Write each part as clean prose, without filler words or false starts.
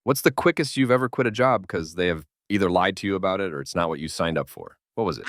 What's the quickest you've ever quit a job because they have either lied to you about it or it's not what you signed up for? What was it?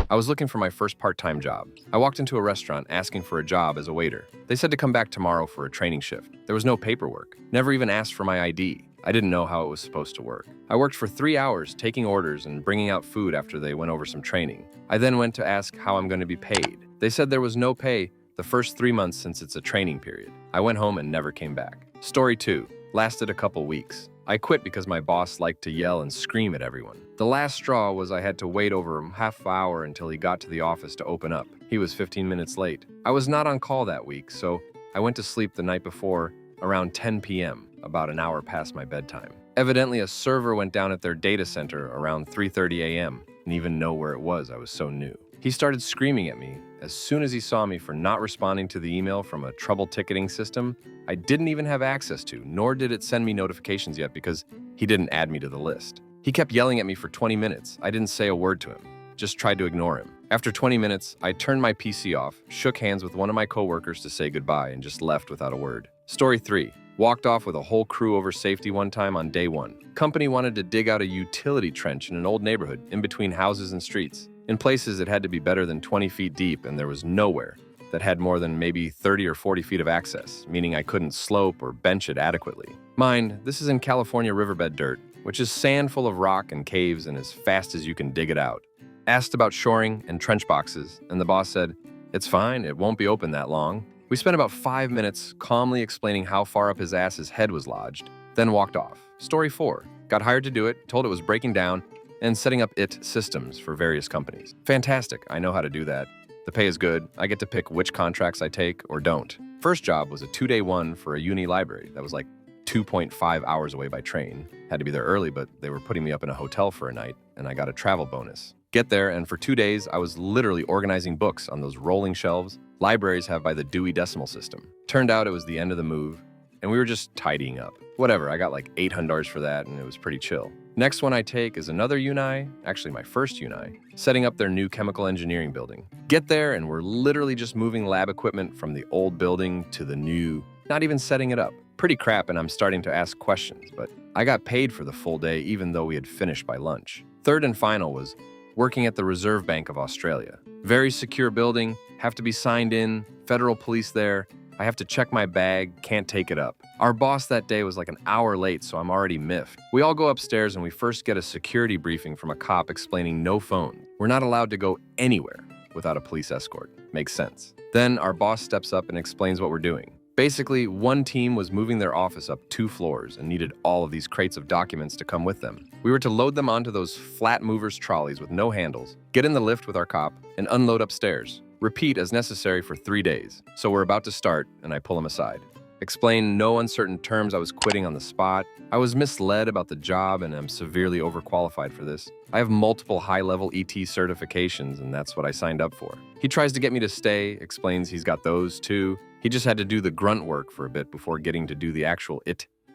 I was looking for my first part-time job. I walked into a restaurant asking for a job as a waiter. They said to come back tomorrow for a training shift. There was no paperwork. Never even asked for my ID. I didn't know how it was supposed to work. I worked for 3 hours taking orders and bringing out food after they went over some training. I then went to ask how I'm going to be paid. They said there was no pay the first 3 months since it's a training period. I went home and never came back. Story 2. Lasted a couple weeks. I quit because my boss liked to yell and scream at everyone. The last straw was I had to wait over a half hour until he got to the office to open up. He was 15 minutes late. I was not on call that week, so I went to sleep the night before around 10 p.m., about an hour past my bedtime. Evidently, a server went down at their data center around 3:30 a.m. and even know where it was. I was so new. He started screaming at me as soon as he saw me for not responding to the email from a trouble ticketing system I didn't even have access to, nor did it send me notifications yet because he didn't add me to the list. He kept yelling at me for 20 minutes. I didn't say a word to him, just tried to ignore him. After 20 minutes, I turned my PC off, shook hands with one of my coworkers to say goodbye, and just left without a word. Story 3. Walked off with a whole crew over safety one time on day 1. Company wanted to dig out a utility trench in an old neighborhood in between houses and streets. In places, it had to be better than 20 feet deep, and there was nowhere that had more than maybe 30 or 40 feet of access, meaning I couldn't slope or bench it adequately. Mind, this is in California riverbed dirt, which is sand full of rock and caves and as fast as you can dig it out. Asked about shoring and trench boxes, and the boss said, "It's fine, it won't be open that long." We spent about 5 minutes calmly explaining how far up his ass's head was lodged, then walked off. Story 4. Got hired to do it, told it was breaking down, and setting up systems for various companies. Fantastic, I know how to do that. The pay is good. I get to pick which contracts I take or don't. First job was a 2-day one for a uni library that was like 2.5 hours away by train. Had to be there early, but they were putting me up in a hotel for a night, and I got a travel bonus. Get there, and for 2 days, I was literally organizing books on those rolling shelves libraries have by the Dewey Decimal System. Turned out it was the end of the move, and we were just tidying up. Whatever, I got like $800 for that, and it was pretty chill. Next one I take is another UNI, actually my first UNI, setting up their new chemical engineering building. Get there, and we're literally just moving lab equipment from the old building to the new, not even setting it up. Pretty crap, and I'm starting to ask questions, but I got paid for the full day even though we had finished by lunch. Third and final was working at the Reserve Bank of Australia. Very secure building, have to be signed in, federal police there. I have to check my bag, can't take it up. Our boss that day was like an hour late, so I'm already miffed. We all go upstairs and we first get a security briefing from a cop explaining no phone. We're not allowed to go anywhere without a police escort. Makes sense. Then our boss steps up and explains what we're doing. Basically, one team was moving their office up 2 floors and needed all of these crates of documents to come with them. We were to load them onto those flat movers trolleys with no handles, get in the lift with our cop, and unload upstairs. Repeat as necessary for 3 days. So we're about to start, and I pull him aside. Explain no uncertain terms I was quitting on the spot. I was misled about the job and am severely overqualified for this. I have multiple high-level ET certifications, and that's what I signed up for. He tries to get me to stay, explains he's got those too. He just had to do the grunt work for a bit before getting to do the actual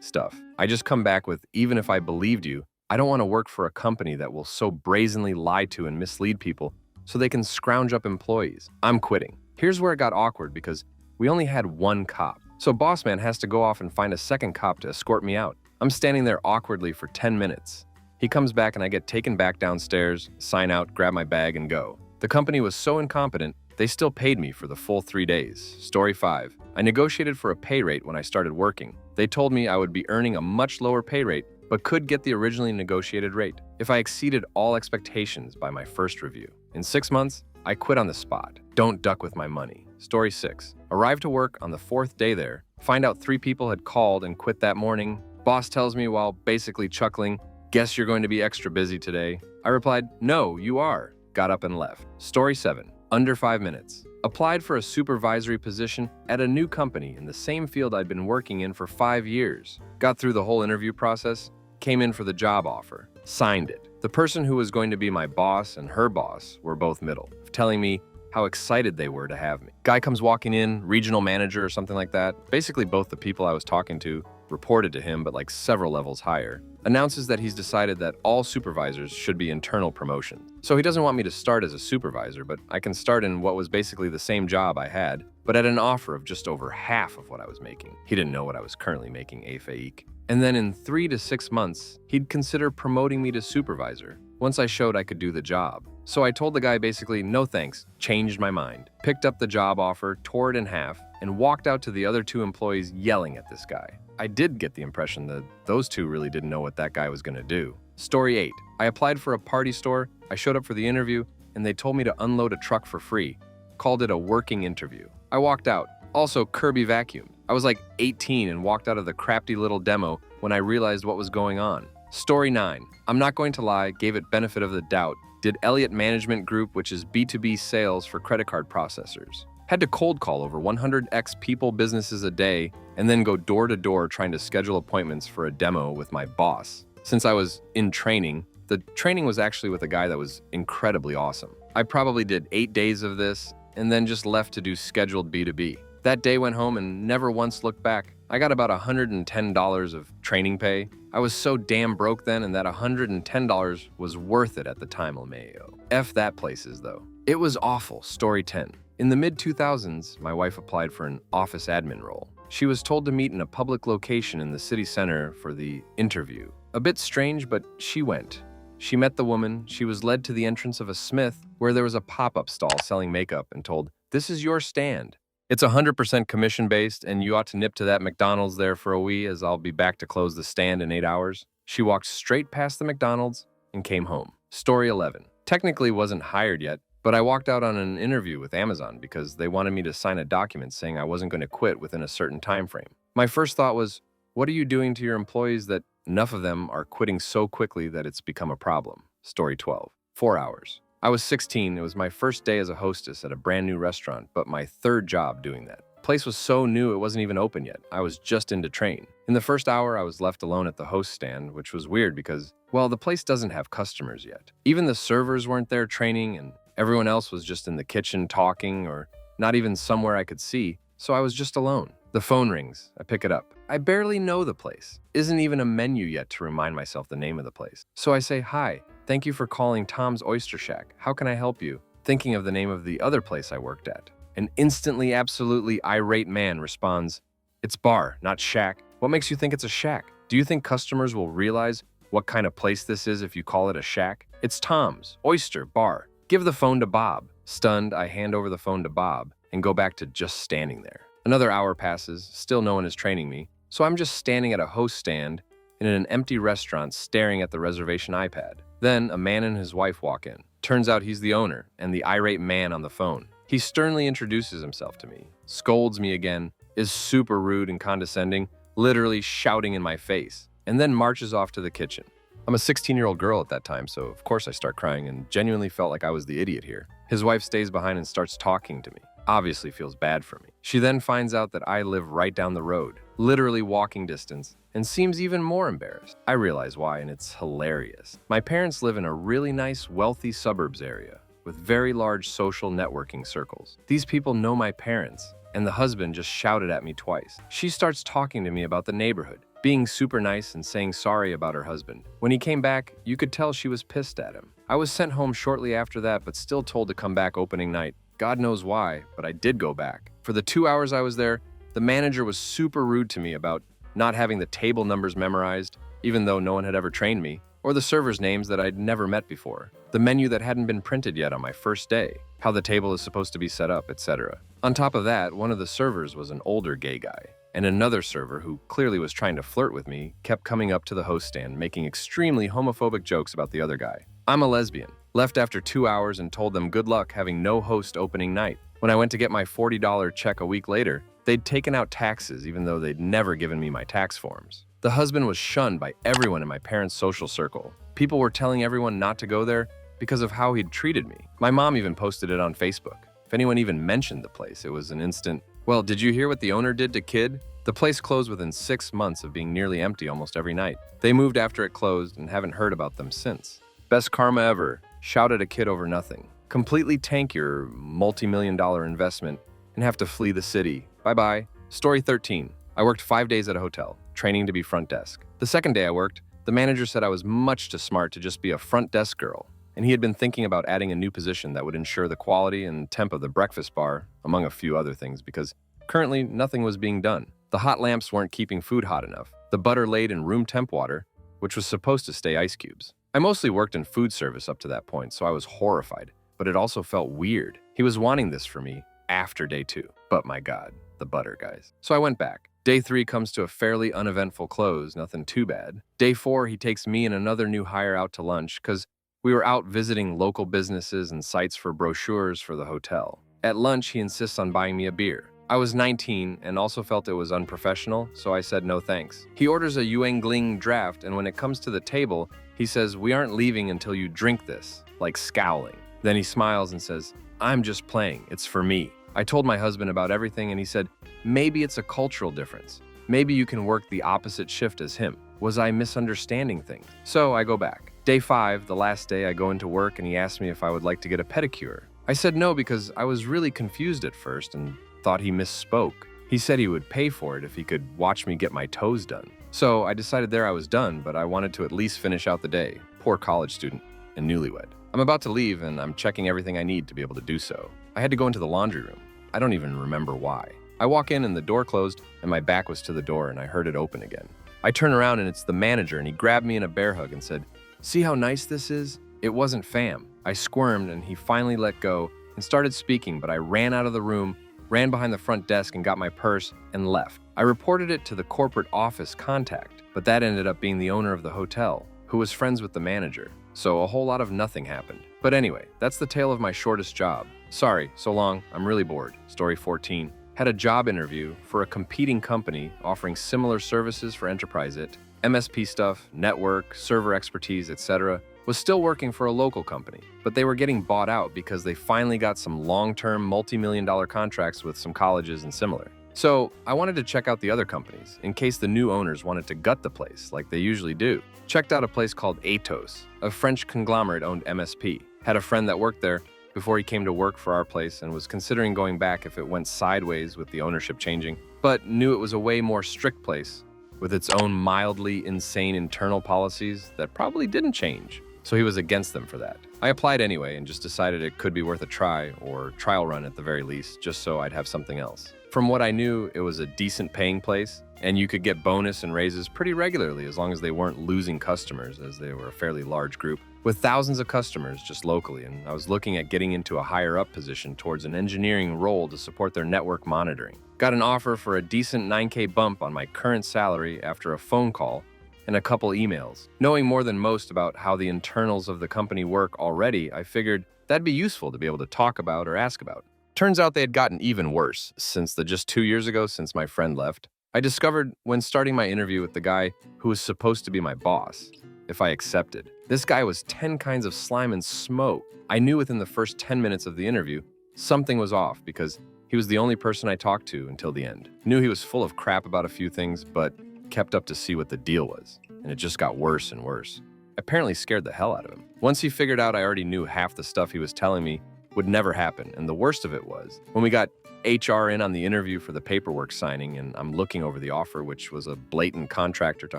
stuff. I just come back with, even if I believed you, I don't want to work for a company that will so brazenly lie to and mislead people so they can scrounge up employees. I'm quitting. Here's where it got awkward because we only had 1 cop. So boss man has to go off and find a second cop to escort me out. I'm standing there awkwardly for 10 minutes. He comes back and I get taken back downstairs, sign out, grab my bag, and go. The company was so incompetent, they still paid me for the full 3 days. Story 5. I negotiated for a pay rate when I started working. They told me I would be earning a much lower pay rate, but could get the originally negotiated rate if I exceeded all expectations by my first review. In 6 months, I quit on the spot. Don't duck with my money. Story 6. Arrived to work on the 4th day there. Find out 3 people had called and quit that morning. Boss tells me while basically chuckling, "Guess you're going to be extra busy today." I replied, "No, you are." Got up and left. Story 7. Under 5 minutes. Applied for a supervisory position at a new company in the same field I'd been working in for 5 years. Got through the whole interview process, came in for the job offer, signed it. The person who was going to be my boss and her boss were both middle, telling me how excited they were to have me. Guy comes walking in, regional manager or something like that. Basically both the people I was talking to reported to him, but like several levels higher. Announces that he's decided that all supervisors should be internal promotions. So he doesn't want me to start as a supervisor, but I can start in what was basically the same job I had, but at an offer of just over half of what I was making. He didn't know what I was currently making, Faik. And then in 3 to 6 months, he'd consider promoting me to supervisor once I showed I could do the job. So I told the guy basically, no thanks, changed my mind, picked up the job offer, tore it in half, and walked out to the other 2 employees yelling at this guy. I did get the impression that those 2 really didn't know what that guy was gonna do. Story 8. I applied for a party store, I showed up for the interview, and they told me to unload a truck for free. Called it a working interview. I walked out. Also, Kirby vacuumed. I was like 18 and walked out of the crafty little demo when I realized what was going on. Story 9. I'm not going to lie, gave it benefit of the doubt. Did Elliott Management Group, which is B2B sales for credit card processors. Had to cold call over 100x people businesses a day and then go door to door trying to schedule appointments for a demo with my boss. Since I was in training, the training was actually with a guy that was incredibly awesome. I probably did 8 days of this and then just left to do scheduled B2B. That day went home and never once looked back. I got about $110 of training pay. I was so damn broke then, and that $110 was worth it at the time, LMAO. F that places though. It was awful. Story 10. In the mid-2000s, my wife applied for an office admin role. She was told to meet in a public location in the city center for the interview. A bit strange, but she went. She met the woman, she was led to the entrance of a Smith where there was a pop-up stall selling makeup and told, "This is your stand. It's 100% commission-based and you ought to nip to that McDonald's there for a wee as I'll be back to close the stand in 8 hours." She walked straight past the McDonald's and came home. Story 11. Technically wasn't hired yet, but I walked out on an interview with Amazon because they wanted me to sign a document saying I wasn't going to quit within a certain time frame. My first thought was, what are you doing to your employees that enough of them are quitting so quickly that it's become a problem? Story 12. 4 hours. I was 16. It was my first day as a hostess at a brand new restaurant, but my 3rd job doing that. The place was so new it wasn't even open yet. I was just in to train. In the first hour, I was left alone at the host stand, which was weird because, well, the place doesn't have customers yet. Even the servers weren't there training, and everyone else was just in the kitchen talking or not even somewhere I could see, so I was just alone. The phone rings. I pick it up. I barely know the place. Isn't even a menu yet to remind myself the name of the place. So I say, "Hi, thank you for calling Tom's Oyster Shack. How can I help you?" Thinking of the name of the other place I worked at. An instantly, absolutely irate man responds, "It's bar, not shack. What makes you think it's a shack? Do you think customers will realize what kind of place this is if you call it a shack? It's Tom's Oyster Bar. Give the phone to Bob." Stunned, I hand over the phone to Bob and go back to just standing there. Another hour passes, still no one is training me, so I'm just standing at a host stand in an empty restaurant staring at the reservation iPad. Then a man and his wife walk in. Turns out he's the owner and the irate man on the phone. He sternly introduces himself to me, scolds me again, is super rude and condescending, literally shouting in my face, and then marches off to the kitchen. I'm a 16-year-old girl at that time, so of course I start crying and genuinely felt like I was the idiot here. His wife stays behind and starts talking to me. Obviously feels bad for me. She then finds out that I live right down the road, literally walking distance, and seems even more embarrassed. I realize why, and it's hilarious. My parents live in a really nice, wealthy suburbs area with very large social networking circles. These people know my parents, and the husband just shouted at me twice. She starts talking to me about the neighborhood, being super nice and saying sorry about her husband. When he came back, you could tell she was pissed at him. I was sent home shortly after that, but still told to come back opening night. God knows why, but I did go back. For the 2 hours I was there, the manager was super rude to me about not having the table numbers memorized, even though no one had ever trained me, or the servers' names that I'd never met before, the menu that hadn't been printed yet on my first day, how the table is supposed to be set up, etc. On top of that, one of the servers was an older gay guy, and another server, who clearly was trying to flirt with me, kept coming up to the host stand, making extremely homophobic jokes about the other guy. I'm a lesbian. Left after 2 hours and told them good luck having no host opening night. When I went to get my $40 check a week later, they'd taken out taxes even though they'd never given me my tax forms. The husband was shunned by everyone in my parents' social circle. People were telling everyone not to go there because of how he'd treated me. My mom even posted it on Facebook. If anyone even mentioned the place, it was an instant, "Well, did you hear what the owner did to Kid?" The place closed within 6 months of being nearly empty almost every night. They moved after it closed and haven't heard about them since. Best karma ever. Shout at a kid over nothing. Completely tank your multi-million-dollar investment and have to flee the city. Bye-bye. Story 13. I worked 5 days at a hotel, training to be front desk. The second day I worked, the manager said I was much too smart to just be a front desk girl and he had been thinking about adding a new position that would ensure the quality and temp of the breakfast bar, among a few other things, because currently nothing was being done. The hot lamps weren't keeping food hot enough. The butter laid in room temp water, which was supposed to stay ice cubes. I mostly worked in food service up to that point, so I was horrified, but it also felt weird. He was wanting this for me after day 2. But my God, the butter guys. So I went back. Day 3 comes to a fairly uneventful close, nothing too bad. Day 4, he takes me and another new hire out to lunch because we were out visiting local businesses and sites for brochures for the hotel. At lunch, he insists on buying me a beer. I was 19 and also felt it was unprofessional, so I said no thanks. He orders a Yuengling draft, and when it comes to the table, he says, "We aren't leaving until you drink this," like scowling. Then he smiles and says, "I'm just playing, it's for me." I told my husband about everything and he said, "Maybe it's a cultural difference. Maybe you can work the opposite shift as him." Was I misunderstanding things? So I go back. Day 5, the last day, I go into work and he asked me if I would like to get a pedicure. I said no because I was really confused at first and thought he misspoke. He said he would pay for it if he could watch me get my toes done. So I decided there I was done, but I wanted to at least finish out the day. Poor college student and newlywed. I'm about to leave and I'm checking everything I need to be able to do so. I had to go into the laundry room. I don't even remember why. I walk in and the door closed and my back was to the door and I heard it open again. I turn around and it's the manager and he grabbed me in a bear hug and said, "See how nice this is?" It wasn't fam. I squirmed and he finally let go and started speaking, but I ran out of the room, ran behind the front desk and got my purse and left. I reported it to the corporate office contact, but that ended up being the owner of the hotel, who was friends with the manager. So a whole lot of nothing happened. But anyway, that's the tale of my shortest job. Sorry, so long, I'm really bored. Story 14. Had a job interview for a competing company offering similar services for enterprise MSP stuff, network, server expertise, etc. Was still working for a local company, but they were getting bought out because they finally got some long-term multi-million-dollar contracts with some colleges and similar. So I wanted to check out the other companies in case the new owners wanted to gut the place like they usually do. Checked out a place called Atos, a French conglomerate-owned MSP. Had a friend that worked there before he came to work for our place and was considering going back if it went sideways with the ownership changing, but knew it was a way more strict place with its own mildly insane internal policies that probably didn't change. So he was against them for that. I applied anyway and just decided it could be worth a try, or trial run at the very least, just so I'd have something else. From what I knew, it was a decent paying place, and you could get bonus and raises pretty regularly as long as they weren't losing customers, as they were a fairly large group, with thousands of customers just locally, and I was looking at getting into a higher up position towards an engineering role to support their network monitoring. Got an offer for a decent 9K bump on my current salary after a phone call and a couple emails. Knowing more than most about how the internals of the company work already, I figured that'd be useful to be able to talk about or ask about. Turns out they had gotten even worse since the just 2 years ago since my friend left. I discovered when starting my interview with the guy who was supposed to be my boss, if I accepted. This guy was 10 kinds of slime and smoke. I knew within the first 10 minutes of the interview, something was off because he was the only person I talked to until the end. Knew he was full of crap about a few things, but kept up to see what the deal was, and it just got worse and worse. Apparently scared the hell out of him. Once he figured out I already knew half the stuff he was telling me would never happen, and the worst of it was, when we got HR in on the interview for the paperwork signing, and I'm looking over the offer, which was a blatant contractor to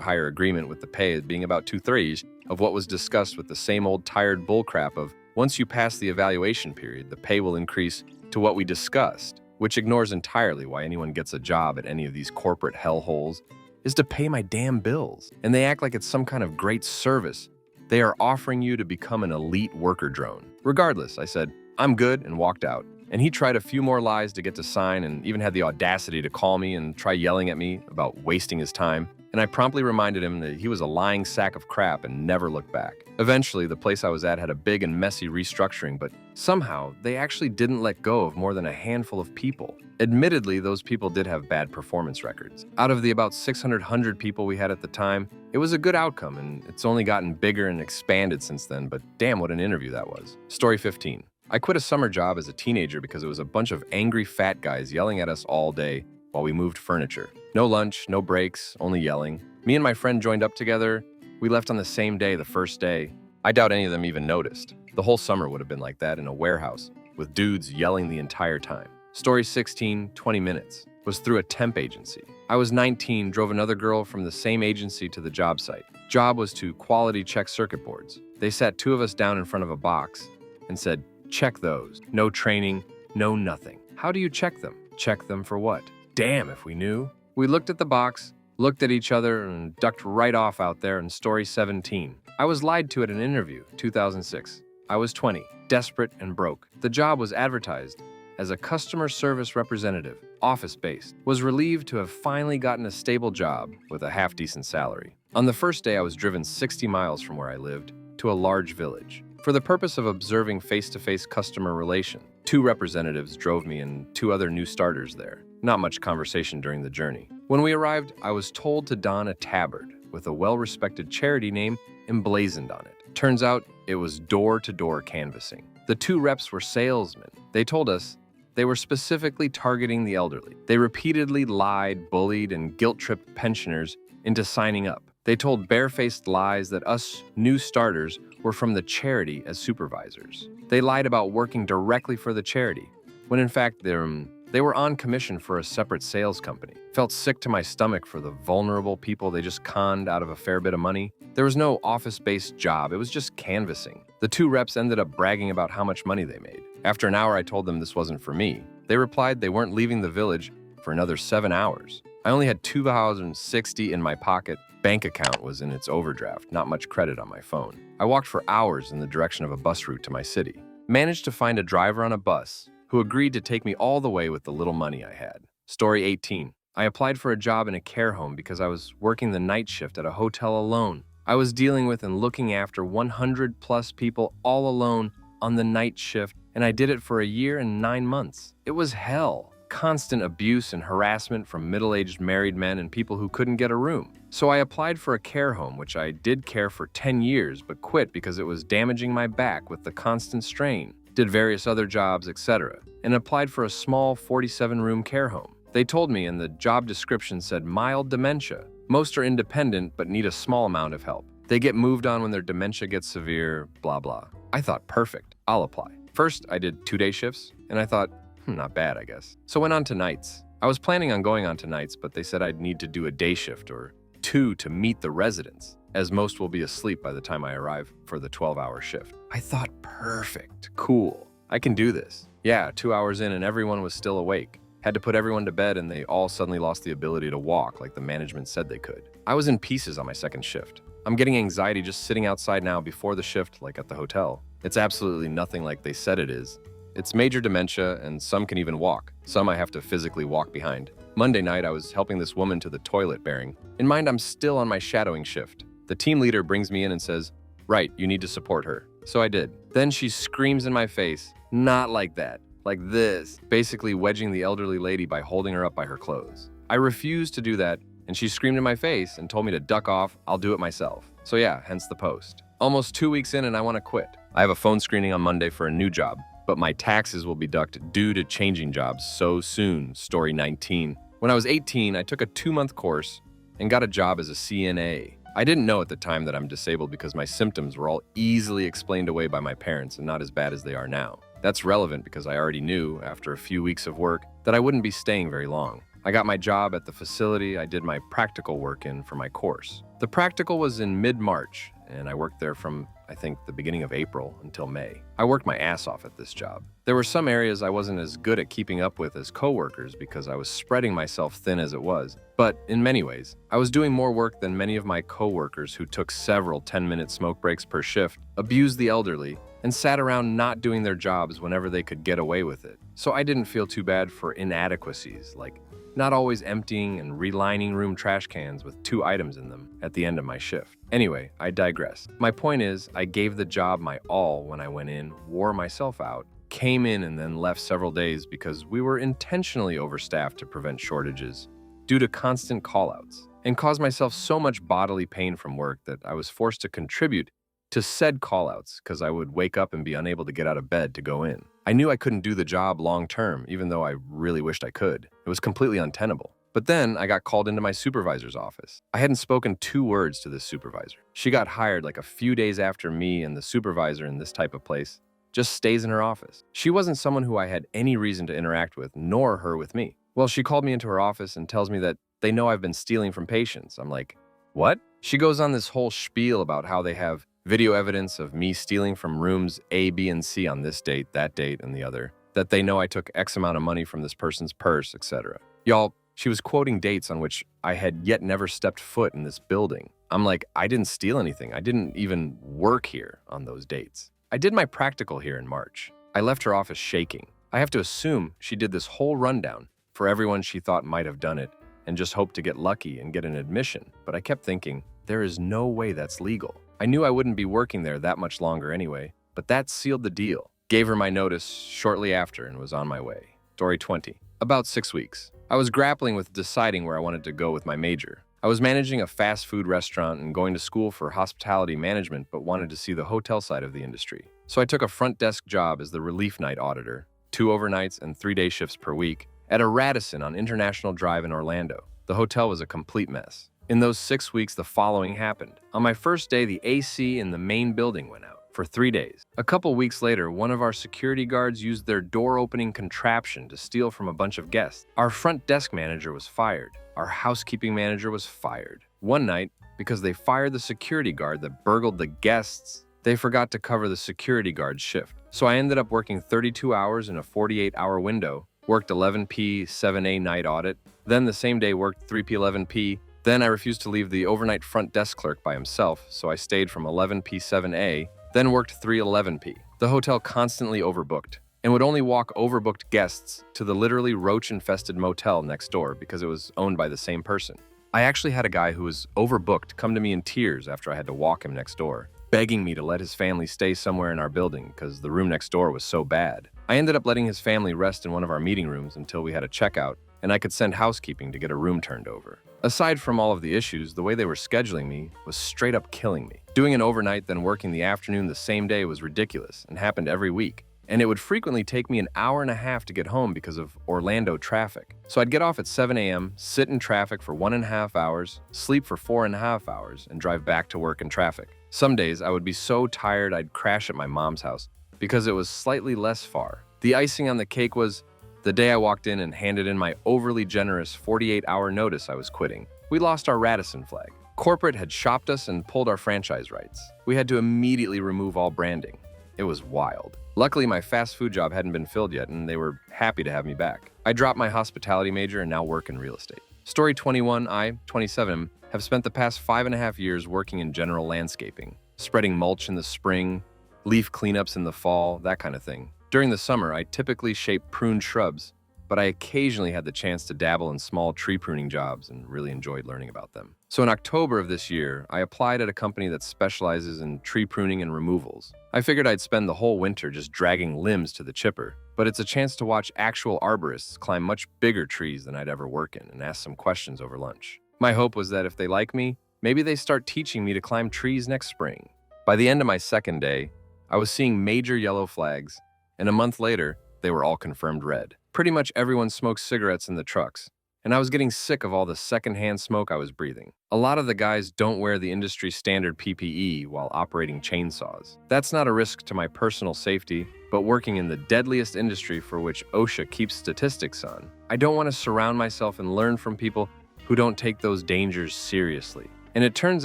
hire agreement with the pay being about 2/3 of what was discussed with the same old tired bullcrap of, once you pass the evaluation period, the pay will increase to what we discussed, which ignores entirely why anyone gets a job at any of these corporate hellholes, is to pay my damn bills. And they act like it's some kind of great service. They are offering you to become an elite worker drone. Regardless, I said, I'm good, and walked out. And he tried a few more lies to get to sign and even had the audacity to call me and try yelling at me about wasting his time. And I promptly reminded him that he was a lying sack of crap and never looked back. Eventually, the place I was at had a big and messy restructuring, but somehow they actually didn't let go of more than a handful of people. Admittedly, those people did have bad performance records. Out of the about 600 people we had at the time, it was a good outcome, and it's only gotten bigger and expanded since then, but damn what an interview that was. Story 15. I quit a summer job as a teenager because it was a bunch of angry fat guys yelling at us all day while we moved furniture. No lunch, no breaks, only yelling. Me and my friend joined up together. We left on the same day, the first day. I doubt any of them even noticed. The whole summer would have been like that in a warehouse, with dudes yelling the entire time. Story 16, 20 minutes, was through a temp agency. I was 19, drove another girl from the same agency to the job site. Job was to quality check circuit boards. They sat two of us down in front of a box and said, check those. No training, no nothing. How do you check them? Check them for what? Damn if we knew. We looked at the box, looked at each other, and ducked right off out there in story 17. I was lied to at an interview, 2006. I was 20, desperate and broke. The job was advertised as a customer service representative, office-based, was relieved to have finally gotten a stable job with a half-decent salary. On the first day, I was driven 60 miles from where I lived to a large village for the purpose of observing face-to-face customer relation. Two representatives drove me and two other new starters there. Not much conversation during the journey. When we arrived, I was told to don a tabard with a well-respected charity name emblazoned on it. Turns out it was door-to-door canvassing. The two reps were salesmen. They told us they were specifically targeting the elderly. They repeatedly lied, bullied, and guilt-tripped pensioners into signing up. They told barefaced lies that us new starters were from the charity as supervisors. They lied about working directly for the charity, when in fact they were on commission for a separate sales company. Felt sick to my stomach for the vulnerable people they just conned out of a fair bit of money. There was no office-based job, it was just canvassing. The two reps ended up bragging about how much money they made. After an hour, I told them this wasn't for me. They replied they weren't leaving the village for another 7 hours. I only had $2.60 in my pocket. Bank account was in its overdraft, not much credit on my phone. I walked for hours in the direction of a bus route to my city. Managed to find a driver on a bus who agreed to take me all the way with the little money I had. Story 18. I applied for a job in a care home because I was working the night shift at a hotel alone. I was dealing with and looking after 100 plus people all alone on the night shift, and I did it for a year and 9 months. It was hell. Constant abuse and harassment from middle-aged married men and people who couldn't get a room. So I applied for a care home, which I did care for 10 years, but quit because it was damaging my back with the constant strain. Did various other jobs, etc., and applied for a small 47-room care home. They told me, and the job description said mild dementia. Most are independent, but need a small amount of help. They get moved on when their dementia gets severe, blah, blah. I thought, perfect, I'll apply. First, I did 2-day shifts, and I thought, not bad, I guess. So went on to nights. I was planning on going on to nights, but they said I'd need to do a day shift or 2 to meet the residents, as most will be asleep by the time I arrive for the 12-hour shift. I thought, perfect, cool, I can do this. Yeah, 2 hours in and everyone was still awake. Had to put everyone to bed and they all suddenly lost the ability to walk like the management said they could. I was in pieces on my second shift. I'm getting anxiety just sitting outside now before the shift, like at the hotel. It's absolutely nothing like they said it is. It's major dementia, and some can even walk. Some I have to physically walk behind. Monday night, I was helping this woman to the toilet bearing. In mind, I'm still on my shadowing shift. The team leader brings me in and says, right, you need to support her. So I did. Then she screams in my face, not like that, like this, basically wedging the elderly lady by holding her up by her clothes. I refused to do that, and she screamed in my face and told me to duck off, I'll do it myself. So yeah, hence the post. Almost 2 weeks in and I want to quit. I have a phone screening on Monday for a new job, but my taxes will be deducted due to changing jobs so soon. Story 19. When I was 18, I took a 2-month course and got a job as a CNA. I didn't know at the time that I'm disabled because my symptoms were all easily explained away by my parents and not as bad as they are now. That's relevant because I already knew, after a few weeks of work, that I wouldn't be staying very long. I got my job at the facility I did my practical work in for my course. The practical was in mid-March, and I worked there from, I think, the beginning of April until May. I worked my ass off at this job. There were some areas I wasn't as good at keeping up with as coworkers because I was spreading myself thin as it was. But in many ways, I was doing more work than many of my coworkers who took several 10-minute smoke breaks per shift, abused the elderly, and sat around not doing their jobs whenever they could get away with it. So I didn't feel too bad for inadequacies, like not always emptying and relining room trash cans with 2 items in them at the end of my shift. Anyway, I digress. My point is, I gave the job my all when I went in, wore myself out, came in and then left several days because we were intentionally overstaffed to prevent shortages due to constant callouts, and caused myself so much bodily pain from work that I was forced to contribute to said callouts because I would wake up and be unable to get out of bed to go in. I knew I couldn't do the job long term, even though I really wished I could. It was completely untenable. But then I got called into my supervisor's office. I hadn't spoken 2 words to this supervisor. She got hired like a few days after me, and the supervisor in this type of place just stays in her office. She wasn't someone who I had any reason to interact with, nor her with me. Well, she called me into her office and tells me that they know I've been stealing from patients. I'm like, what? She goes on this whole spiel about how they have video evidence of me stealing from rooms A, B, and C on this date, that date, and the other, that they know I took X amount of money from this person's purse, etc. Y'all, she was quoting dates on which I had yet never stepped foot in this building. I'm like, I didn't steal anything. I didn't even work here on those dates. I did my practical here in March. I left her office shaking. I have to assume she did this whole rundown for everyone she thought might have done it and just hoped to get lucky and get an admission. But I kept thinking, there is no way that's legal. I knew I wouldn't be working there that much longer anyway, but that sealed the deal. Gave her my notice shortly after and was on my way. Story 20. About 6 weeks. I was grappling with deciding where I wanted to go with my major. I was managing a fast food restaurant and going to school for hospitality management, but wanted to see the hotel side of the industry. So I took a front desk job as the relief night auditor, 2 overnights and 3-day shifts per week, at a Radisson on International Drive in Orlando. The hotel was a complete mess. In those 6 weeks, the following happened. On my first day, the AC in the main building went out for 3 days. A couple weeks later, one of our security guards used their door-opening contraption to steal from a bunch of guests. Our front desk manager was fired. Our housekeeping manager was fired. One night, because they fired the security guard that burgled the guests, they forgot to cover the security guard's shift. So I ended up working 32 hours in a 48-hour window, worked 11p 7A night audit, then the same day worked 3p 11p. Then I refused to leave the overnight front desk clerk by himself, so I stayed from 11p 7A, then worked 311p. The hotel constantly overbooked, and would only walk overbooked guests to the literally roach-infested motel next door because it was owned by the same person. I actually had a guy who was overbooked come to me in tears after I had to walk him next door, begging me to let his family stay somewhere in our building because the room next door was so bad. I ended up letting his family rest in one of our meeting rooms until we had a checkout, and I could send housekeeping to get a room turned over. Aside from all of the issues, the way they were scheduling me was straight up killing me. Doing an overnight, then working the afternoon the same day was ridiculous and happened every week. And it would frequently take me an hour and a half to get home because of Orlando traffic. So I'd get off at 7 a.m., sit in traffic for 1.5 hours, sleep for 4.5 hours, and drive back to work in traffic. Some days I would be so tired I'd crash at my mom's house because it was slightly less far. The icing on the cake was the day I walked in and handed in my overly generous 48-hour notice I was quitting. We lost our Radisson flag. Corporate had shopped us and pulled our franchise rights. We had to immediately remove all branding. It was wild. Luckily, my fast food job hadn't been filled yet, and they were happy to have me back. I dropped my hospitality major and now work in real estate. Story 21, I, 27, have spent the past 5.5 years working in general landscaping, spreading mulch in the spring, leaf cleanups in the fall, that kind of thing. During the summer, I typically shape pruned shrubs, but I occasionally had the chance to dabble in small tree pruning jobs and really enjoyed learning about them. So in October of this year, I applied at a company that specializes in tree pruning and removals. I figured I'd spend the whole winter just dragging limbs to the chipper, but it's a chance to watch actual arborists climb much bigger trees than I'd ever work in and ask some questions over lunch. My hope was that if they like me, maybe they start teaching me to climb trees next spring. By the end of my second day, I was seeing major yellow flags, and a month later, they were all confirmed red. Pretty much everyone smoked cigarettes in the trucks, and I was getting sick of all the secondhand smoke I was breathing. A lot of the guys don't wear the industry standard PPE while operating chainsaws. That's not a risk to my personal safety, but working in the deadliest industry for which OSHA keeps statistics on, I don't want to surround myself and learn from people who don't take those dangers seriously. And it turns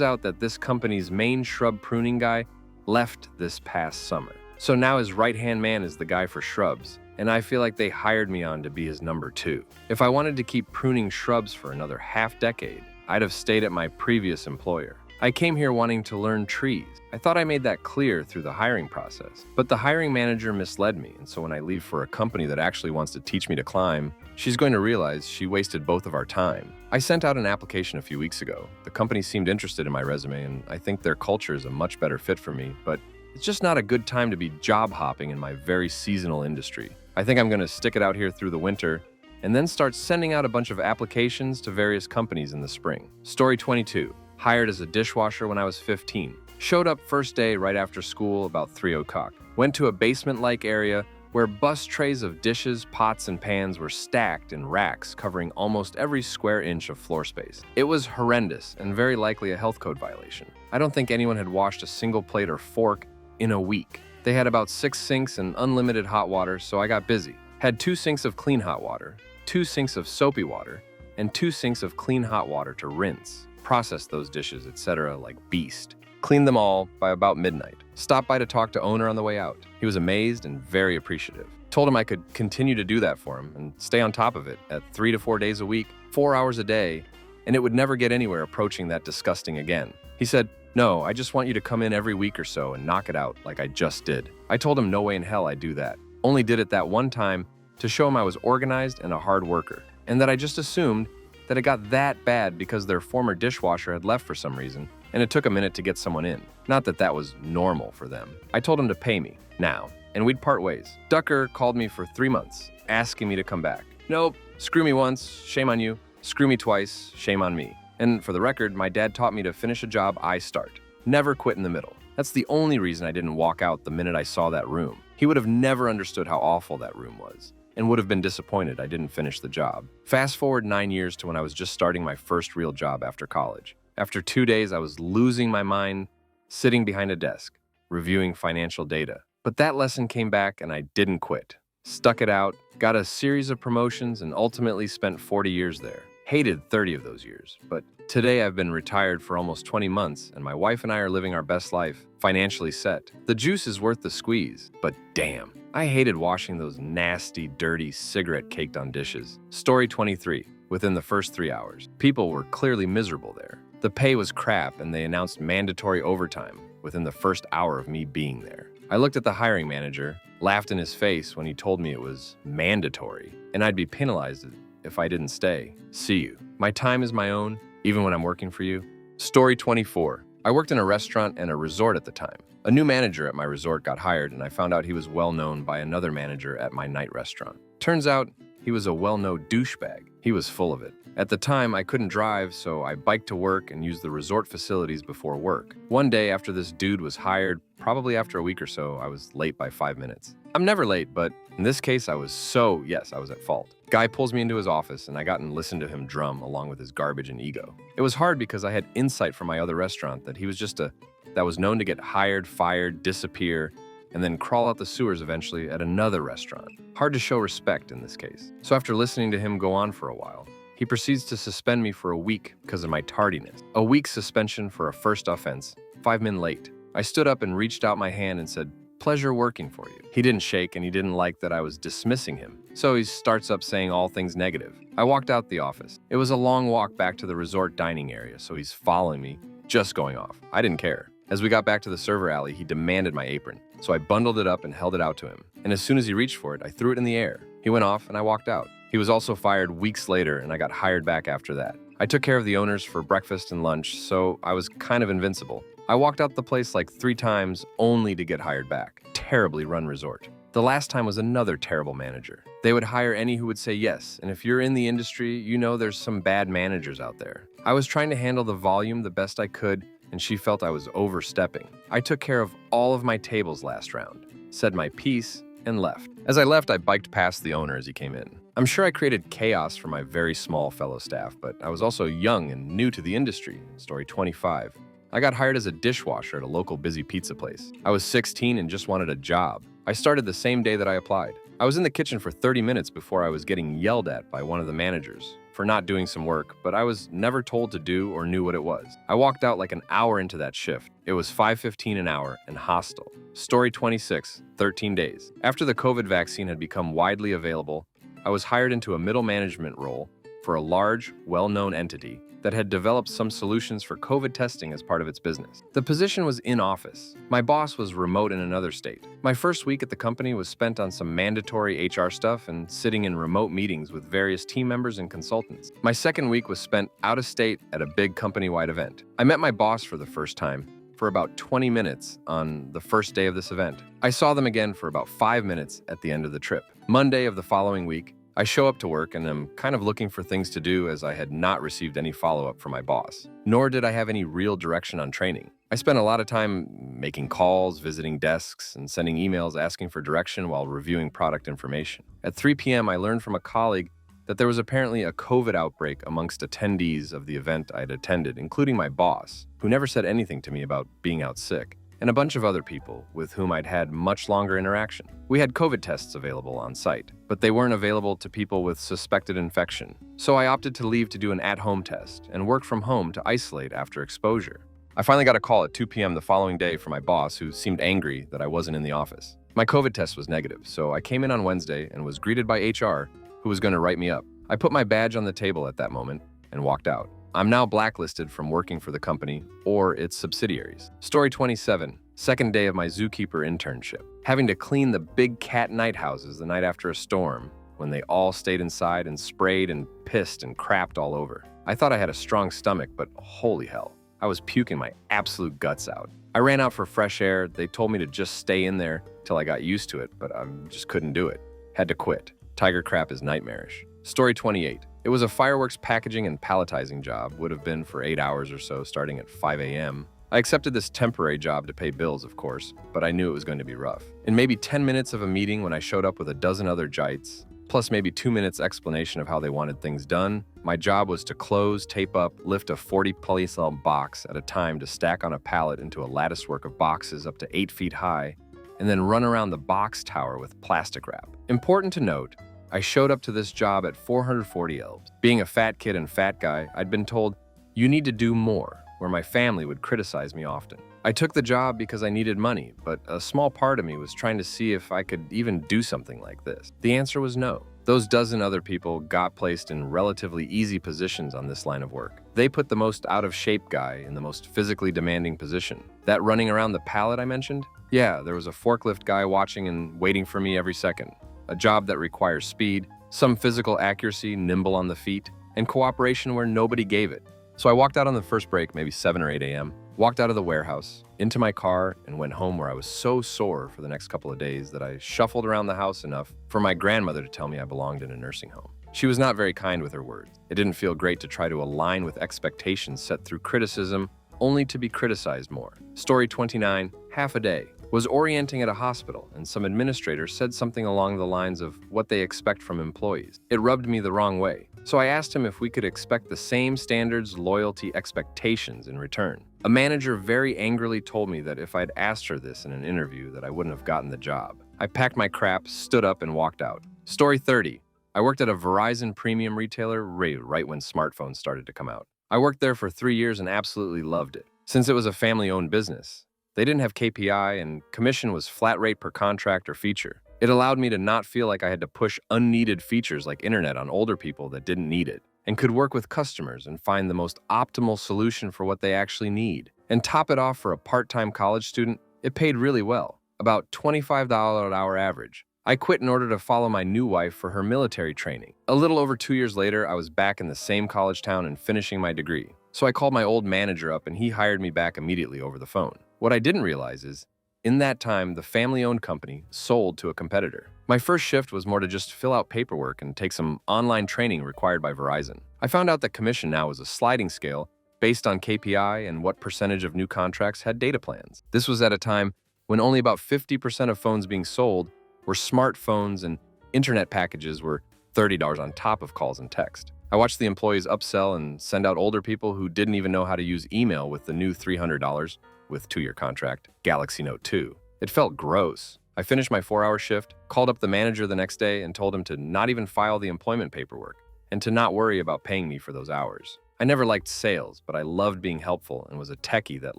out that this company's main shrub pruning guy left this past summer. So now his right-hand man is the guy for shrubs, and I feel like they hired me on to be his number 2. If I wanted to keep pruning shrubs for another half-decade, I'd have stayed at my previous employer. I came here wanting to learn trees. I thought I made that clear through the hiring process, but the hiring manager misled me, and so when I leave for a company that actually wants to teach me to climb, she's going to realize she wasted both of our time. I sent out an application a few weeks ago. The company seemed interested in my resume, and I think their culture is a much better fit for me, but it's just not a good time to be job hopping in my very seasonal industry. I think I'm going to stick it out here through the winter and then start sending out a bunch of applications to various companies in the spring. Story 22. Hired as a dishwasher when I was 15. Showed up first day right after school about 3 o'clock. Went to a basement-like area where bus trays of dishes, pots, and pans were stacked in racks covering almost every square inch of floor space. It was horrendous and very likely a health code violation. I don't think anyone had washed a single plate or fork in a week. They had about 6 sinks and unlimited hot water, so I got busy. Had 2 sinks of clean hot water, 2 sinks of soapy water, and 2 sinks of clean hot water to rinse, process those dishes, etc. like beast. Cleaned them all by about midnight. Stopped by to talk to owner on the way out. He was amazed and very appreciative. Told him I could continue to do that for him and stay on top of it at 3 to 4 days a week, 4 hours a day, and it would never get anywhere approaching that disgusting again. He said, "No, I just want you to come in every week or so and knock it out like I just did." I told him no way in hell I'd do that. Only did it that one time to show him I was organized and a hard worker, and that I just assumed that it got that bad because their former dishwasher had left for some reason, and it took a minute to get someone in. Not that that was normal for them. I told him to pay me, now, and we'd part ways. Ducker called me for 3 months, asking me to come back. Nope, screw me once, shame on you. Screw me twice, shame on me. And for the record, my dad taught me to finish a job I start. Never quit in the middle. That's the only reason I didn't walk out the minute I saw that room. He would have never understood how awful that room was, and would have been disappointed I didn't finish the job. Fast forward 9 years to when I was just starting my first real job after college. After 2 days, I was losing my mind, sitting behind a desk, reviewing financial data. But that lesson came back and I didn't quit. Stuck it out, got a series of promotions, and ultimately spent 40 years there. Hated 30 of those years, but today I've been retired for almost 20 months and my wife and I are living our best life, financially set. The juice is worth the squeeze, but damn, I hated washing those nasty, dirty, cigarette-caked-on dishes. Story 23. Within the first 3 hours, people were clearly miserable there. The pay was crap and they announced mandatory overtime within the first hour of me being there. I looked at the hiring manager, laughed in his face when he told me it was mandatory, and I'd be penalized if I didn't stay. See you. My time is my own, even when I'm working for you. Story 24. I worked in a restaurant and a resort at the time. A new manager at my resort got hired and I found out he was well known by another manager at my night restaurant. Turns out he was a well-known douchebag. He was full of it. At the time, I couldn't drive, so I biked to work and used the resort facilities before work. One day after this dude was hired, probably after a week or so, I was late by 5 minutes. I'm never late, but in this case, I was at fault. Guy pulls me into his office and I got and listened to him drum along with his garbage and ego. It was hard because I had insight from my other restaurant that he was that was known to get hired, fired, disappear, and then crawl out the sewers eventually at another restaurant. Hard to show respect in this case. So after listening to him go on for a while, he proceeds to suspend me for a week because of my tardiness. A week's suspension for a first offense, 5 min late. I stood up and reached out my hand and said, "Pleasure working for you." He didn't shake and he didn't like that I was dismissing him. So he starts up saying all things negative. I walked out the office. It was a long walk back to the resort dining area, so he's following me, just going off. I didn't care. As we got back to the server alley, he demanded my apron. So I bundled it up and held it out to him. And as soon as he reached for it, I threw it in the air. He went off and I walked out. He was also fired weeks later and I got hired back after that. I took care of the owners for breakfast and lunch, so I was kind of invincible. I walked out the place like 3 times only to get hired back. Terribly run resort. The last time was another terrible manager. They would hire any who would say yes, and if you're in the industry, you know there's some bad managers out there. I was trying to handle the volume the best I could, and she felt I was overstepping. I took care of all of my tables last round, said my piece, and left. As I left, I biked past the owner as he came in. I'm sure I created chaos for my very small fellow staff, but I was also young and new to the industry. Story 25. I got hired as a dishwasher at a local busy pizza place. I was 16 and just wanted a job. I started the same day that I applied. I was in the kitchen for 30 minutes before I was getting yelled at by one of the managers for not doing some work, but I was never told to do or knew what it was. I walked out like an hour into that shift. It was $5.15 an hour and hostile. Story 26, 13 days. After the COVID vaccine had become widely available, I was hired into a middle management role for a large, well-known entity that had developed some solutions for COVID testing as part of its business. The position was in office. My boss was remote in another state. My first week at the company was spent on some mandatory HR stuff and sitting in remote meetings with various team members and consultants. My second week was spent out of state at a big company-wide event. I met my boss for the first time for about 20 minutes on the first day of this event. I saw them again for about 5 minutes at the end of the trip. Monday of the following week, I show up to work and am kind of looking for things to do as I had not received any follow-up from my boss, nor did I have any real direction on training. I spent a lot of time making calls, visiting desks, and sending emails asking for direction while reviewing product information. At 3 p.m., I learned from a colleague that there was apparently a COVID outbreak amongst attendees of the event I'd attended, including my boss, who never said anything to me about being out sick. and a bunch of other people with whom I'd had much longer interaction. We had COVID tests available on site, but they weren't available to people with suspected infection. So I opted to leave to do an at-home test and work from home to isolate after exposure. I finally got a call at 2 p.m. the following day from my boss, who seemed angry that I wasn't in the office. My COVID test was negative, so I came in on Wednesday and was greeted by HR, who was going to write me up. I put my badge on the table at that moment and walked out. I'm now blacklisted from working for the company or its subsidiaries. Story 27, second day of my zookeeper internship. Having to clean the big cat night houses the night after a storm when they all stayed inside and sprayed and pissed and crapped all over. I thought I had a strong stomach, but holy hell, I was puking my absolute guts out. I ran out for fresh air. They told me to just stay in there till I got used to it, but I just couldn't do it. Had to quit. Tiger crap is nightmarish. Story 28. It was a fireworks packaging and palletizing job, would have been for 8 hours or so, starting at 5 a.m. I accepted this temporary job to pay bills, of course, but I knew it was going to be rough. In maybe 10 minutes of a meeting when I showed up with a dozen other jites, plus maybe 2 minutes explanation of how they wanted things done, my job was to close, tape up, lift a 40-polyethylene box at a time to stack on a pallet into a latticework of boxes up to 8 feet high, and then run around the box tower with plastic wrap. Important to note, I showed up to this job at 440 elves. Being a fat kid and fat guy, I'd been told, "You need to do more," where my family would criticize me often. I took the job because I needed money, but a small part of me was trying to see if I could even do something like this. The answer was no. Those dozen other people got placed in relatively easy positions on this line of work. They put the most out-of-shape guy in the most physically demanding position. That running around the pallet I mentioned? Yeah, there was a forklift guy watching and waiting for me every second. A job that requires speed, some physical accuracy, nimble on the feet, and cooperation where nobody gave it. So I walked out on the first break, maybe 7 or 8 a.m., walked out of the warehouse, into my car, and went home, where I was so sore for the next couple of days that I shuffled around the house enough for my grandmother to tell me I belonged in a nursing home. She was not very kind with her words. It didn't feel great to try to align with expectations set through criticism, only to be criticized more. Story 29, half a day. Was orienting at a hospital, and some administrator said something along the lines of what they expect from employees. It rubbed me the wrong way, so I asked him if we could expect the same standards, loyalty, expectations in return. A manager very angrily told me that if I'd asked her this in an interview, that I wouldn't have gotten the job. I packed my crap, stood up, and walked out. Story 30. I worked at a Verizon premium retailer right when smartphones started to come out. I worked there for 3 years and absolutely loved it. Since it was a family-owned business, they didn't have KPI, and commission was flat rate per contract or feature. It allowed me to not feel like I had to push unneeded features like internet on older people that didn't need it, and could work with customers and find the most optimal solution for what they actually need. And top it off for a part-time college student, it paid really well, about $25 an hour average. I quit in order to follow my new wife for her military training. A little over 2 years later, I was back in the same college town and finishing my degree. So I called my old manager up and he hired me back immediately over the phone. What I didn't realize is, in that time, the family-owned company sold to a competitor. My first shift was more to just fill out paperwork and take some online training required by Verizon. I found out that commission now was a sliding scale based on KPI and what percentage of new contracts had data plans. This was at a time when only about 50% of phones being sold were smartphones, and internet packages were $30 on top of calls and text. I watched the employees upsell and send out older people who didn't even know how to use email with the new $300 with 2-year contract Galaxy Note 2. It felt gross. I finished my 4-hour shift, called up the manager the next day and told him to not even file the employment paperwork and to not worry about paying me for those hours. I never liked sales, but I loved being helpful and was a techie that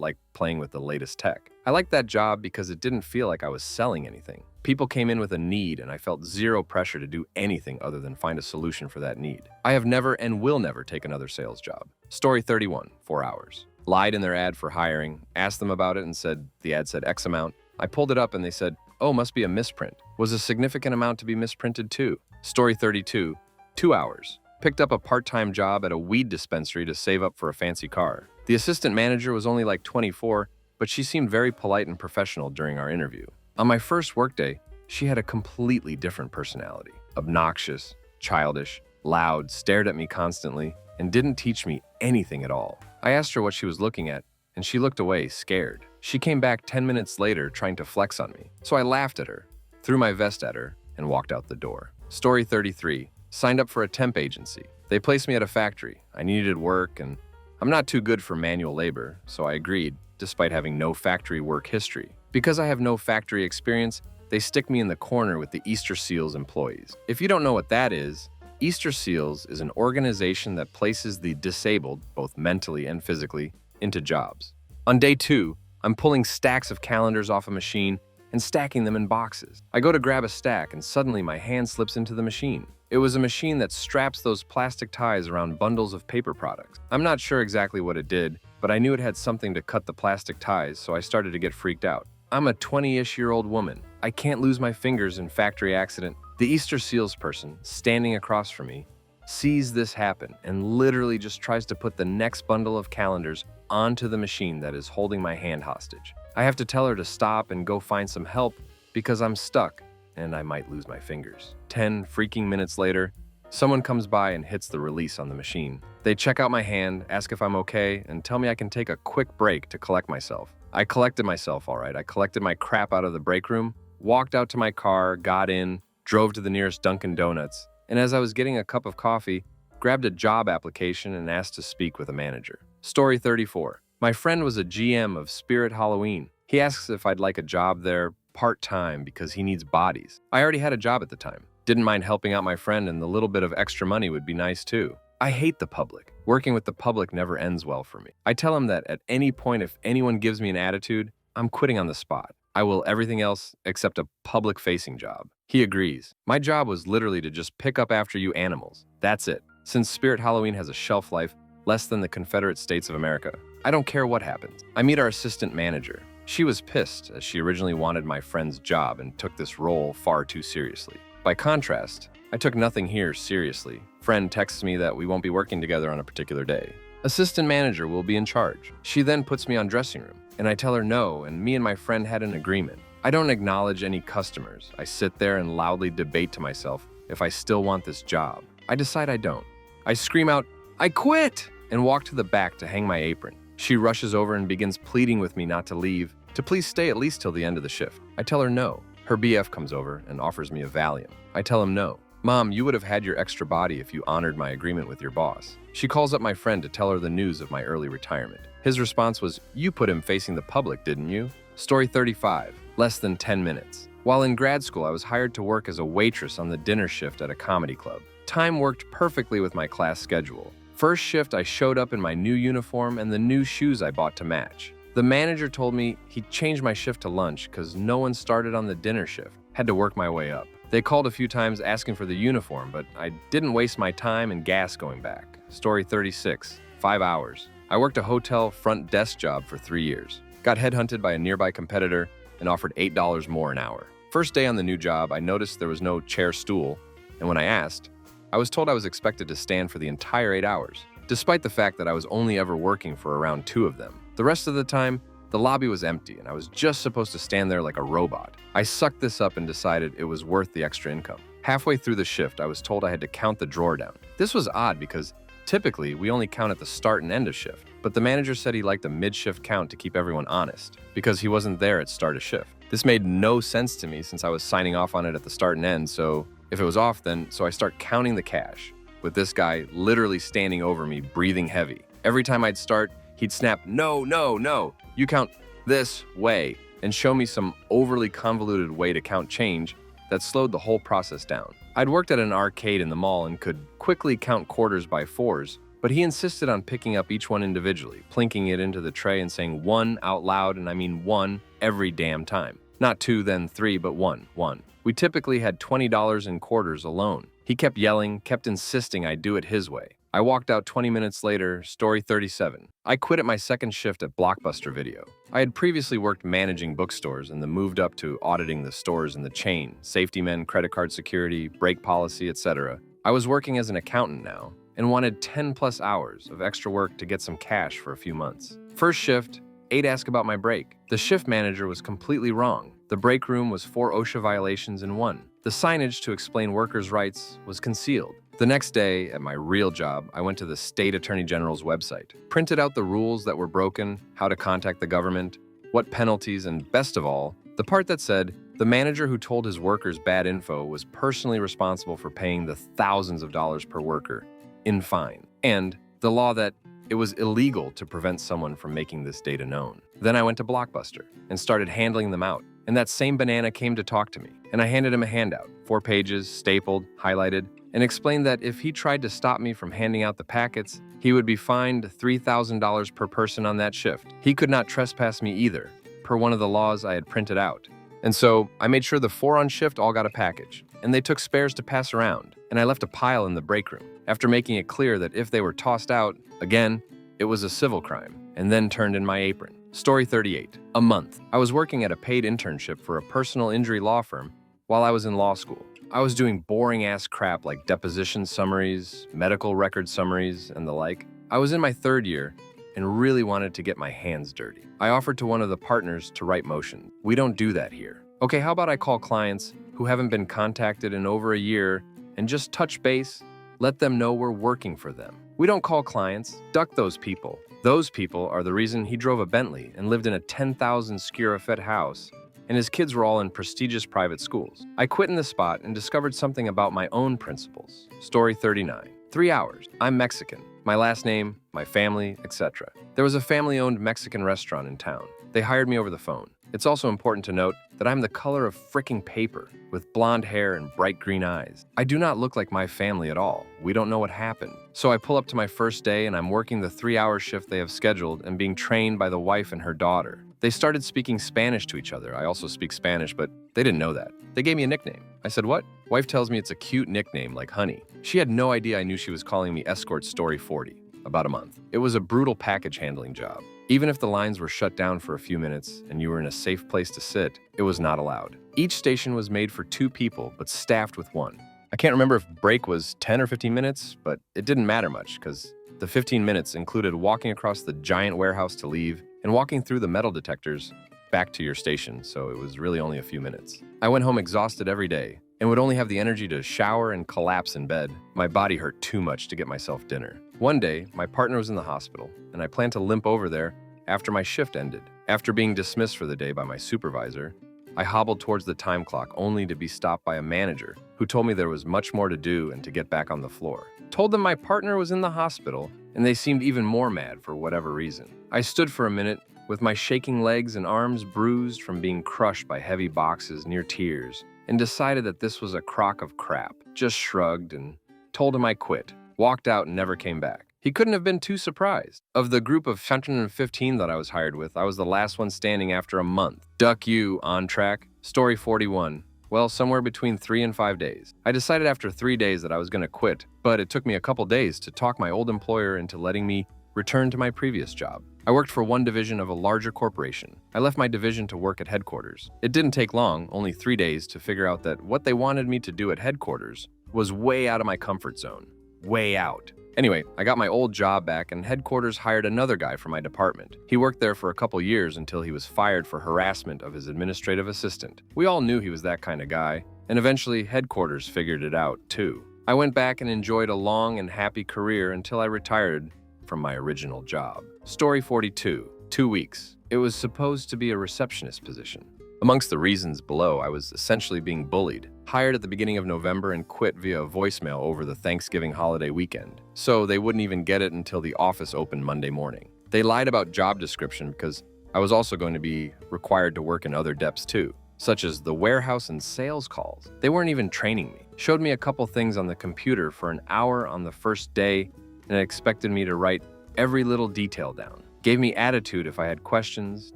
liked playing with the latest tech. I liked that job because it didn't feel like I was selling anything. People came in with a need and I felt zero pressure to do anything other than find a solution for that need. I have never and will never take another sales job. Story 31, 4 hours. Lied in their ad for hiring, asked them about it and said the ad said X amount. I pulled it up and they said, "Oh, must be a misprint." Was a significant amount to be misprinted too. Story 32, 2 hours. Picked up a part-time job at a weed dispensary to save up for a fancy car. The assistant manager was only like 24, but she seemed very polite and professional during our interview. On my first workday, she had a completely different personality. Obnoxious, childish, loud, stared at me constantly, and didn't teach me anything at all. I asked her what she was looking at, and she looked away, scared. She came back 10 minutes later trying to flex on me. So I laughed at her, threw my vest at her, and walked out the door. Story 33. Signed up for a temp agency. They placed me at a factory. I needed work, and I'm not too good for manual labor, so I agreed, despite having no factory work history. Because I have no factory experience, they stick me in the corner with the Easter Seals employees. If you don't know what that is, Easter Seals is an organization that places the disabled, both mentally and physically, into jobs. On day 2, I'm pulling stacks of calendars off a machine and stacking them in boxes. I go to grab a stack and suddenly my hand slips into the machine. It was a machine that straps those plastic ties around bundles of paper products. I'm not sure exactly what it did, but I knew it had something to cut the plastic ties, so I started to get freaked out. I'm a 20-ish-year-old woman. I can't lose my fingers in factory accident. The Easter Seals person, standing across from me, sees this happen and literally just tries to put the next bundle of calendars onto the machine that is holding my hand hostage. I have to tell her to stop and go find some help because I'm stuck and I might lose my fingers. 10 freaking minutes later, someone comes by and hits the release on the machine. They check out my hand, ask if I'm okay, and tell me I can take a quick break to collect myself. I collected myself, all right. I collected my crap out of the break room, walked out to my car, got in, drove to the nearest Dunkin' Donuts, and as I was getting a cup of coffee, grabbed a job application and asked to speak with a manager. Story 34. My friend was a GM of Spirit Halloween. He asks if I'd like a job there part-time because he needs bodies. I already had a job at the time. Didn't mind helping out my friend, and the little bit of extra money would be nice too. I hate the public. Working with the public never ends well for me. I tell him that at any point if anyone gives me an attitude, I'm quitting on the spot. I will everything else except a public-facing job. He agrees. My job was literally to just pick up after you animals. That's it. Since Spirit Halloween has a shelf life less than the Confederate States of America, I don't care what happens. I meet our assistant manager. She was pissed as she originally wanted my friend's job and took this role far too seriously. By contrast, I took nothing here seriously. Friend texts me that we won't be working together on a particular day. Assistant manager will be in charge. She then puts me on dressing room, and I tell her no, and me and my friend had an agreement. I don't acknowledge any customers. I sit there and loudly debate to myself if I still want this job. I decide I don't. I scream out, "I quit!" and walk to the back to hang my apron. She rushes over and begins pleading with me not to leave, to please stay at least till the end of the shift. I tell her no. Her BF comes over and offers me a Valium. I tell him no. Mom, you would have had your extra body if you honored my agreement with your boss. She calls up my friend to tell her the news of my early retirement. His response was, "You put him facing the public, didn't you?" Story 35. Less than 10 minutes. While in grad school, I was hired to work as a waitress on the dinner shift at a comedy club. Time worked perfectly with my class schedule. First shift, I showed up in my new uniform and the new shoes I bought to match. The manager told me he'd changed my shift to lunch because no one started on the dinner shift. Had to work my way up. They called a few times asking for the uniform, but I didn't waste my time and gas going back. Story 36. 5 hours. I worked a hotel front desk job for 3 years. Got headhunted by a nearby competitor and offered $8 more an hour. First day on the new job, I noticed there was no chair stool, and when I asked, I was told I was expected to stand for the entire 8 hours, despite the fact that I was only ever working for around 2 of them. The rest of the time, the lobby was empty and I was just supposed to stand there like a robot. I sucked this up and decided it was worth the extra income. Halfway through the shift, I was told I had to count the drawer down. This was odd because typically we only count at the start and end of shift, but the manager said he liked a mid-shift count to keep everyone honest because he wasn't there at start of shift. This made no sense to me since I was signing off on it at the start and end, so if it was off then, so I start counting the cash, with this guy literally standing over me, breathing heavy. Every time I'd start, he'd snap, "No, no, no, you count this way," and show me some overly convoluted way to count change that slowed the whole process down. I'd worked at an arcade in the mall and could quickly count quarters by 4s, but he insisted on picking up each one individually, plinking it into the tray and saying 1 out loud, and I mean 1 every damn time. Not 2, then 3, but 1, 1. We typically had $20 in quarters alone. He kept yelling, kept insisting I do it his way. I walked out 20 minutes later. Story 37. I quit at my second shift at Blockbuster Video. I had previously worked managing bookstores and then moved up to auditing the stores in the chain, safety men, credit card security, break policy, etc. I was working as an accountant now and wanted 10 plus hours of extra work to get some cash for a few months. First shift, 8 asked about my break. The shift manager was completely wrong. The break room was 4 OSHA violations in 1. The signage to explain workers' rights was concealed. The next day, at my real job, I went to the State Attorney General's website, printed out the rules that were broken, how to contact the government, what penalties, and best of all, the part that said the manager who told his workers bad info was personally responsible for paying the thousands of dollars per worker in fine, and the law that It was illegal to prevent someone from making this data known. Then I went to Blockbuster and started handling them out. And that same banana came to talk to me, and I handed him a handout, 4 pages, stapled, highlighted, and explained that if he tried to stop me from handing out the packets, he would be fined $3,000 per person on that shift. He could not trespass me either, per one of the laws I had printed out. And so I made sure the 4 on shift all got a package, and they took spares to pass around, and I left a pile in the break room, after making it clear that if they were tossed out, again, it was a civil crime, and then turned in my apron. Story 38. A month. I was working at a paid internship for a personal injury law firm while I was in law school. I was doing boring-ass crap like deposition summaries, medical record summaries, and the like. I was in my 3rd year and really wanted to get my hands dirty. I offered to one of the partners to write motions. We don't do that here. Okay, how about I call clients who haven't been contacted in over a year and just touch base, let them know we're working for them. We don't call clients, duck those people. Those people are the reason he drove a Bentley and lived in a 10,000 square foot house, and his kids were all in prestigious private schools. I quit in the spot and discovered something about my own principles. Story 39. 3 hours. I'm Mexican. My last name, my family, etc. There was a family-owned Mexican restaurant in town. They hired me over the phone. It's also important to note that I'm the color of fricking paper, with blonde hair and bright green eyes. I do not look like my family at all. We don't know what happened. So I pull up to my first day and I'm working the 3-hour shift they have scheduled and being trained by the wife and her daughter. They started speaking Spanish to each other. I also speak Spanish, but they didn't know that. They gave me a nickname. I said, "What?" Wife tells me it's a cute nickname like Honey. She had no idea I knew she was calling me Escort Story 40. About a month. It was a brutal package handling job. Even if the lines were shut down for a few minutes and you were in a safe place to sit, it was not allowed. Each station was made for 2 people, but staffed with 1. I can't remember if break was 10 or 15 minutes, but it didn't matter much because the 15 minutes included walking across the giant warehouse to leave and walking through the metal detectors back to your station, so it was really only a few minutes. I went home exhausted every day and would only have the energy to shower and collapse in bed. My body hurt too much to get myself dinner. One day, my partner was in the hospital, and I planned to limp over there after my shift ended. After being dismissed for the day by my supervisor, I hobbled towards the time clock only to be stopped by a manager who told me there was much more to do and to get back on the floor. Told them my partner was in the hospital, and they seemed even more mad for whatever reason. I stood for a minute with my shaking legs and arms bruised from being crushed by heavy boxes near tears, and decided that this was a crock of crap. Just shrugged and told him I quit, walked out and never came back. He couldn't have been too surprised. Of the group of 115 that I was hired with, I was the last one standing after a month. Duck you, on track. Story 41. Well, somewhere between 3 and 5 days. I decided after 3 days that I was going to quit, but it took me a couple days to talk my old employer into letting me return to my previous job. I worked for one division of a larger corporation. I left my division to work at headquarters. It didn't take long, only 3 days, to figure out that what they wanted me to do at headquarters was way out of my comfort zone. Way out. Anyway, I got my old job back and headquarters hired another guy for my department. He worked there for a couple years until he was fired for harassment of his administrative assistant. We all knew he was that kind of guy, and eventually headquarters figured it out too. I went back and enjoyed a long and happy career until I retired from my original job. Story 42. 2 weeks. It was supposed to be a receptionist position. Amongst the reasons below, I was essentially being bullied. Hired at the beginning of November and quit via voicemail over the Thanksgiving holiday weekend. So they wouldn't even get it until the office opened Monday morning. They lied about job description because I was also going to be required to work in other depths too, such as the warehouse and sales calls. They weren't even training me. Showed me a couple things on the computer for an hour on the first day and expected me to write every little detail down. Gave me attitude if I had questions,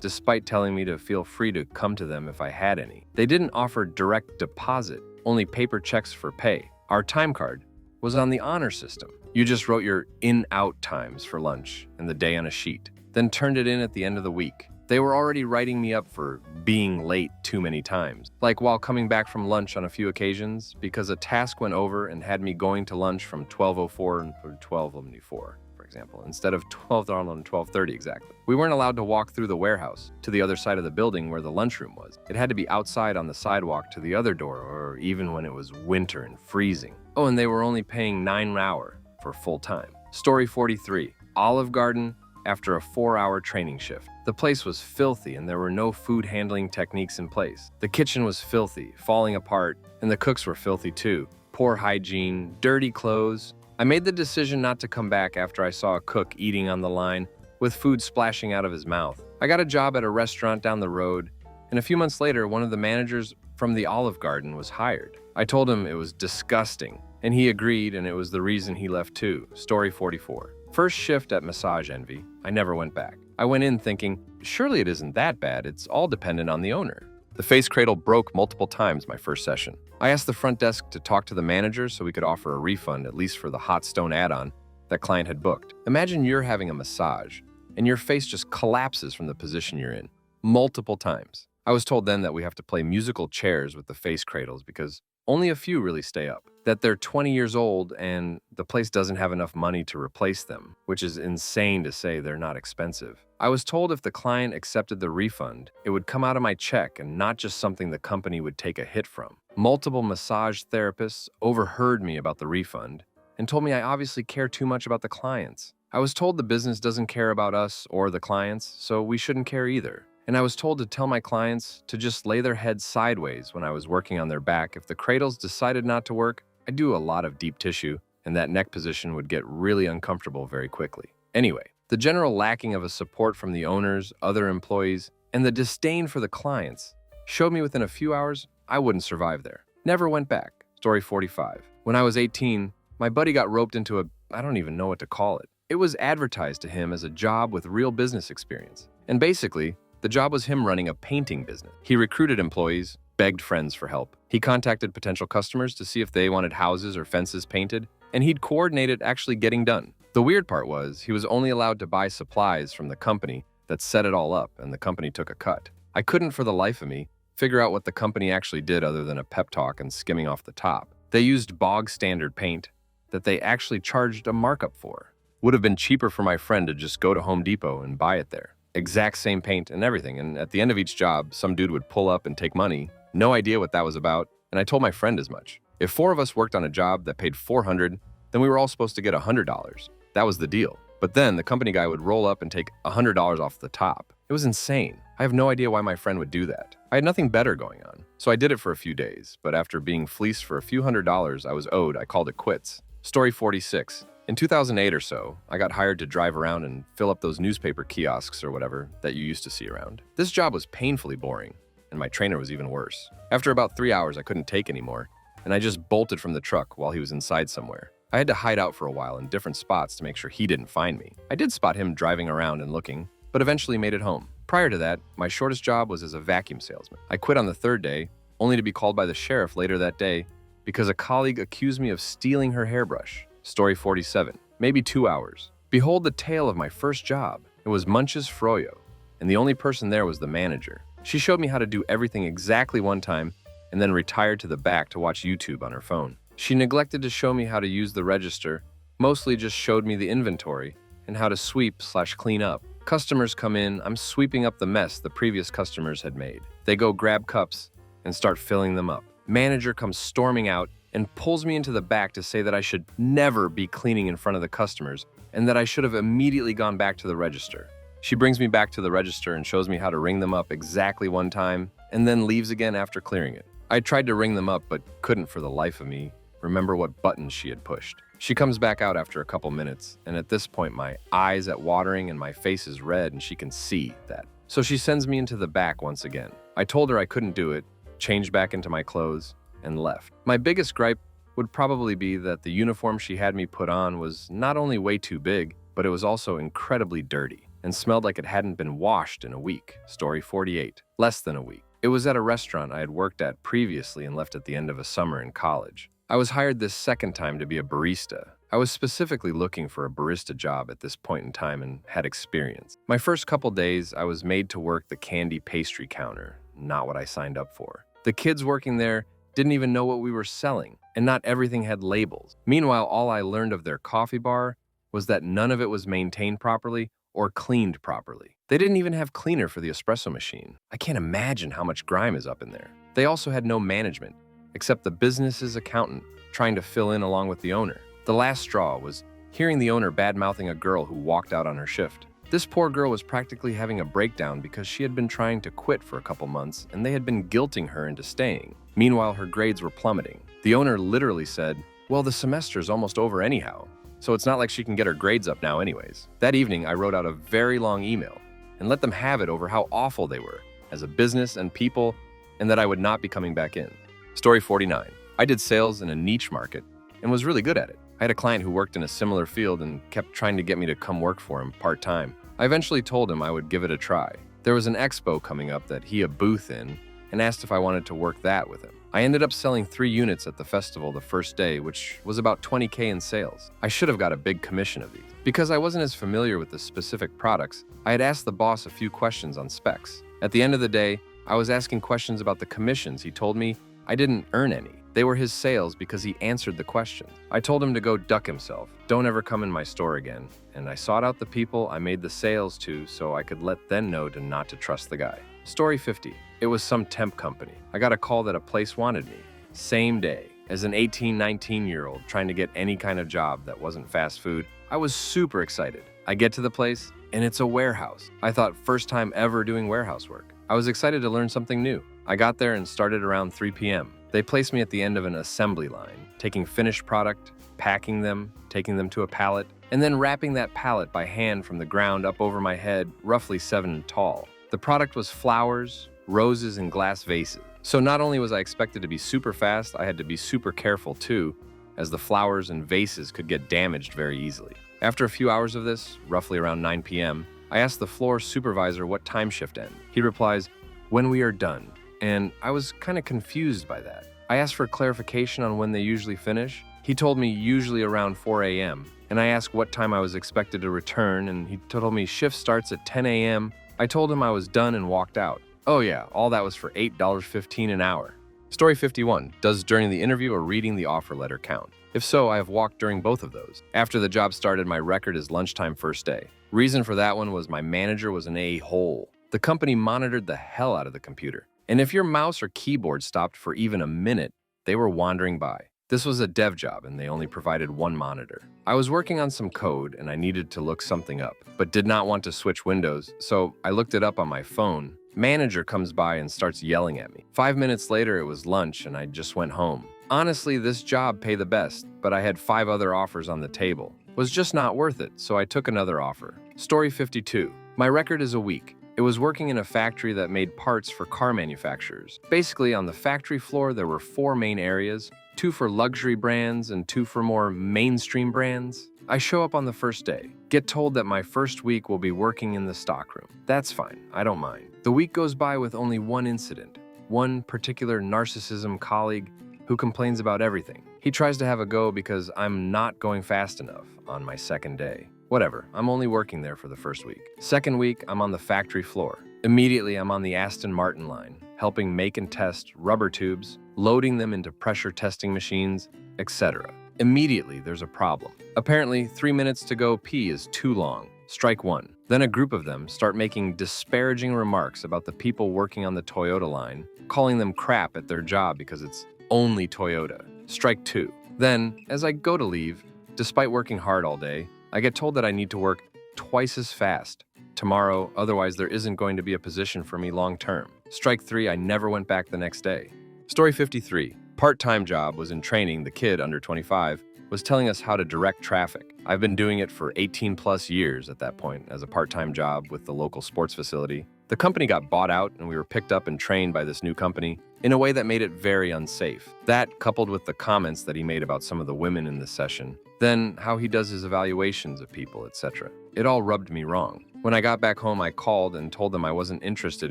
despite telling me to feel free to come to them if I had any. They didn't offer direct deposit, only paper checks for pay. Our time card was on the honor system. You just wrote your in-out times for lunch and the day on a sheet, then turned it in at the end of the week. They were already writing me up for being late too many times, like while coming back from lunch on a few occasions, because a task went over and had me going to lunch from 12:04 to 12:04. Example, instead of 12 on 12:30 exactly. We weren't allowed to walk through the warehouse to the other side of the building where the lunchroom was. It had to be outside on the sidewalk to the other door, or even when it was winter and freezing. Oh, and they were only paying $9 an hour for full time. Story 43. Olive Garden after a 4-hour training shift. The place was filthy and there were no food handling techniques in place. The kitchen was filthy, falling apart, and the cooks were filthy too. Poor hygiene, dirty clothes, I made the decision not to come back after I saw a cook eating on the line with food splashing out of his mouth. I got a job at a restaurant down the road, and a few months later, one of the managers from the Olive Garden was hired. I told him it was disgusting, and he agreed, and it was the reason he left too. Story 44. First shift at Massage Envy, I never went back. I went in thinking, surely it isn't that bad, it's all dependent on the owner. The face cradle broke multiple times my first session. I asked the front desk to talk to the manager so we could offer a refund, at least for the hot stone add-on that client had booked. Imagine you're having a massage, and your face just collapses from the position you're in, multiple times. I was told then that we have to play musical chairs with the face cradles because only a few really stay up, that they're 20 years old and the place doesn't have enough money to replace them, which is insane to say they're not expensive. I was told if the client accepted the refund, it would come out of my check and not just something the company would take a hit from. Multiple massage therapists overheard me about the refund and told me I obviously care too much about the clients. I was told the business doesn't care about us or the clients, so we shouldn't care either. And I was told to tell my clients to just lay their heads sideways when I was working on their back. If the cradles decided not to work, I do a lot of deep tissue, and that neck position would get really uncomfortable very quickly. Anyway, the general lacking of a support from the owners, other employees, and the disdain for the clients showed me within a few hours I wouldn't survive there. Never went back. Story 45. When I was 18, my buddy got roped into I don't even know what to call it. It was advertised to him as a job with real business experience. And basically, the job was him running a painting business. He recruited employees, begged friends for help. He contacted potential customers to see if they wanted houses or fences painted, and he'd coordinate it actually getting done. The weird part was he was only allowed to buy supplies from the company that set it all up, and the company took a cut. I couldn't for the life of me figure out what the company actually did other than a pep talk and skimming off the top. They used bog standard paint that they actually charged a markup for. Would have been cheaper for my friend to just go to Home Depot and buy it there. Exact same paint and everything, and at the end of each job, some dude would pull up and take money. No idea what that was about, and I told my friend as much. If 4 of us worked on a job that paid $400, then we were all supposed to get $100. That was the deal. But then the company guy would roll up and take $100 off the top. It was insane. I have no idea why my friend would do that. I had nothing better going on, so I did it for a few days, but after being fleeced for a few $100s I was owed, I called it quits. Story 46. In 2008 or so, I got hired to drive around and fill up those newspaper kiosks or whatever that you used to see around. This job was painfully boring, and my trainer was even worse. After about 3 hours, I couldn't take anymore, and I just bolted from the truck while he was inside somewhere. I had to hide out for a while in different spots to make sure he didn't find me. I did spot him driving around and looking, but eventually made it home. Prior to that, my shortest job was as a vacuum salesman. I quit on the 3rd day, only to be called by the sheriff later that day because a colleague accused me of stealing her hairbrush. Story 47. Maybe 2 hours. Behold the tale of my first job. It was Munch's Froyo, and the only person there was the manager. She showed me how to do everything exactly one time and then retired to the back to watch YouTube on her phone. She neglected to show me how to use the register, mostly just showed me the inventory and how to sweep/clean up. Customers come in, I'm sweeping up the mess the previous customers had made. They go grab cups and start filling them up. Manager comes storming out and pulls me into the back to say that I should never be cleaning in front of the customers and that I should have immediately gone back to the register. She brings me back to the register and shows me how to ring them up exactly one time and then leaves again after clearing it. I tried to ring them up but couldn't for the life of me remember what buttons she had pushed. She comes back out after a couple minutes, and at this point my eyes are watering and my face is red and she can see that. So she sends me into the back once again. I told her I couldn't do it, changed back into my clothes, and left. My biggest gripe would probably be that the uniform she had me put on was not only way too big, but it was also incredibly dirty and smelled like it hadn't been washed in a week. Story 48. Less than a week. It was at a restaurant I had worked at previously and left at the end of a summer in college. I was hired this second time to be a barista. I was specifically looking for a barista job at this point in time and had experience. My first couple days, I was made to work the candy pastry counter, not what I signed up for. The kids working there didn't even know what we were selling, and not everything had labels. Meanwhile, all I learned of their coffee bar was that none of it was maintained properly or cleaned properly. They didn't even have cleaner for the espresso machine. I can't imagine how much grime is up in there. They also had no management, except the business's accountant trying to fill in along with the owner. The last straw was hearing the owner bad-mouthing a girl who walked out on her shift. This poor girl was practically having a breakdown because she had been trying to quit for a couple months and they had been guilting her into staying. Meanwhile, her grades were plummeting. The owner literally said, Well, the semester's almost over anyhow, so it's not like she can get her grades up now anyways. That evening, I wrote out a very long email and let them have it over how awful they were as a business and people, and that I would not be coming back in. Story 49. I did sales in a niche market and was really good at it. I had a client who worked in a similar field and kept trying to get me to come work for him part-time. I eventually told him I would give it a try. There was an expo coming up that he had a booth in and asked if I wanted to work that with him. I ended up selling 3 units at the festival the first day, which was about $20K in sales. I should have got a big commission of these. Because I wasn't as familiar with the specific products, I had asked the boss a few questions on specs. At the end of the day, I was asking questions about the commissions. He told me I didn't earn any. They were his sales because he answered the questions. I told him to go duck himself. Don't ever come in my store again. And I sought out the people I made the sales to so I could let them know not to trust the guy. Story 50. It was some temp company. I got a call that a place wanted me. Same day. As an 18, 19-year-old trying to get any kind of job that wasn't fast food, I was super excited. I get to the place, and it's a warehouse. I thought first time ever doing warehouse work. I was excited to learn something new. I got there and started around 3 p.m. They placed me at the end of an assembly line, taking finished product, packing them, taking them to a pallet, and then wrapping that pallet by hand from the ground up over my head, roughly 7 tall. The product was flowers, roses, and glass vases. So not only was I expected to be super fast, I had to be super careful too, as the flowers and vases could get damaged very easily. After a few hours of this, roughly around 9 p.m., I asked the floor supervisor what time shift ended. He replies, "When we are done." And I was kind of confused by that. I asked for clarification on when they usually finish. He told me usually around 4 a.m. And I asked what time I was expected to return, and he told me shift starts at 10 a.m. I told him I was done and walked out. Oh yeah, all that was for $8.15 an hour. Story 51. Does during the interview or reading the offer letter count? If so, I have walked during both of those. After the job started, my record is lunchtime first day. Reason for that one was my manager was an a-hole. The company monitored the hell out of the computer. And if your mouse or keyboard stopped for even a minute, they were wandering by. This was a dev job and they only provided 1 monitor. I was working on some code and I needed to look something up, but did not want to switch windows, so I looked it up on my phone. Manager comes by and starts yelling at me. 5 minutes later, it was lunch and I just went home. Honestly, this job paid the best, but I had 5 other offers on the table. Was just not worth it, so I took another offer. Story 52. My record is a week. It was working in a factory that made parts for car manufacturers. Basically, on the factory floor, there were 4 main areas, 2 for luxury brands and 2 for more mainstream brands. I show up on the first day, get told that my first week will be working in the stockroom. That's fine, I don't mind. The week goes by with only 1 incident, one particular narcissism colleague who complains about everything. He tries to have a go because I'm not going fast enough on my second day. Whatever, I'm only working there for the first week. Second week, I'm on the factory floor. Immediately, I'm on the Aston Martin line, helping make and test rubber tubes, loading them into pressure testing machines, etc. Immediately, there's a problem. Apparently, 3 minutes to go pee is too long. Strike 1. Then a group of them start making disparaging remarks about the people working on the Toyota line, calling them crap at their job because it's only Toyota. Strike 2. Then, as I go to leave, despite working hard all day, I get told that I need to work twice as fast tomorrow, otherwise there isn't going to be a position for me long term. Strike 3, I never went back the next day. Story 53. Part-time job was in training. The kid, under 25, was telling us how to direct traffic. I've been doing it for 18 plus years at that point as a part-time job with the local sports facility. The company got bought out and we were picked up and trained by this new company in a way that made it very unsafe. That, coupled with the comments that he made about some of the women in the session, then how he does his evaluations of people, etc. It all rubbed me wrong. When I got back home, I called and told them I wasn't interested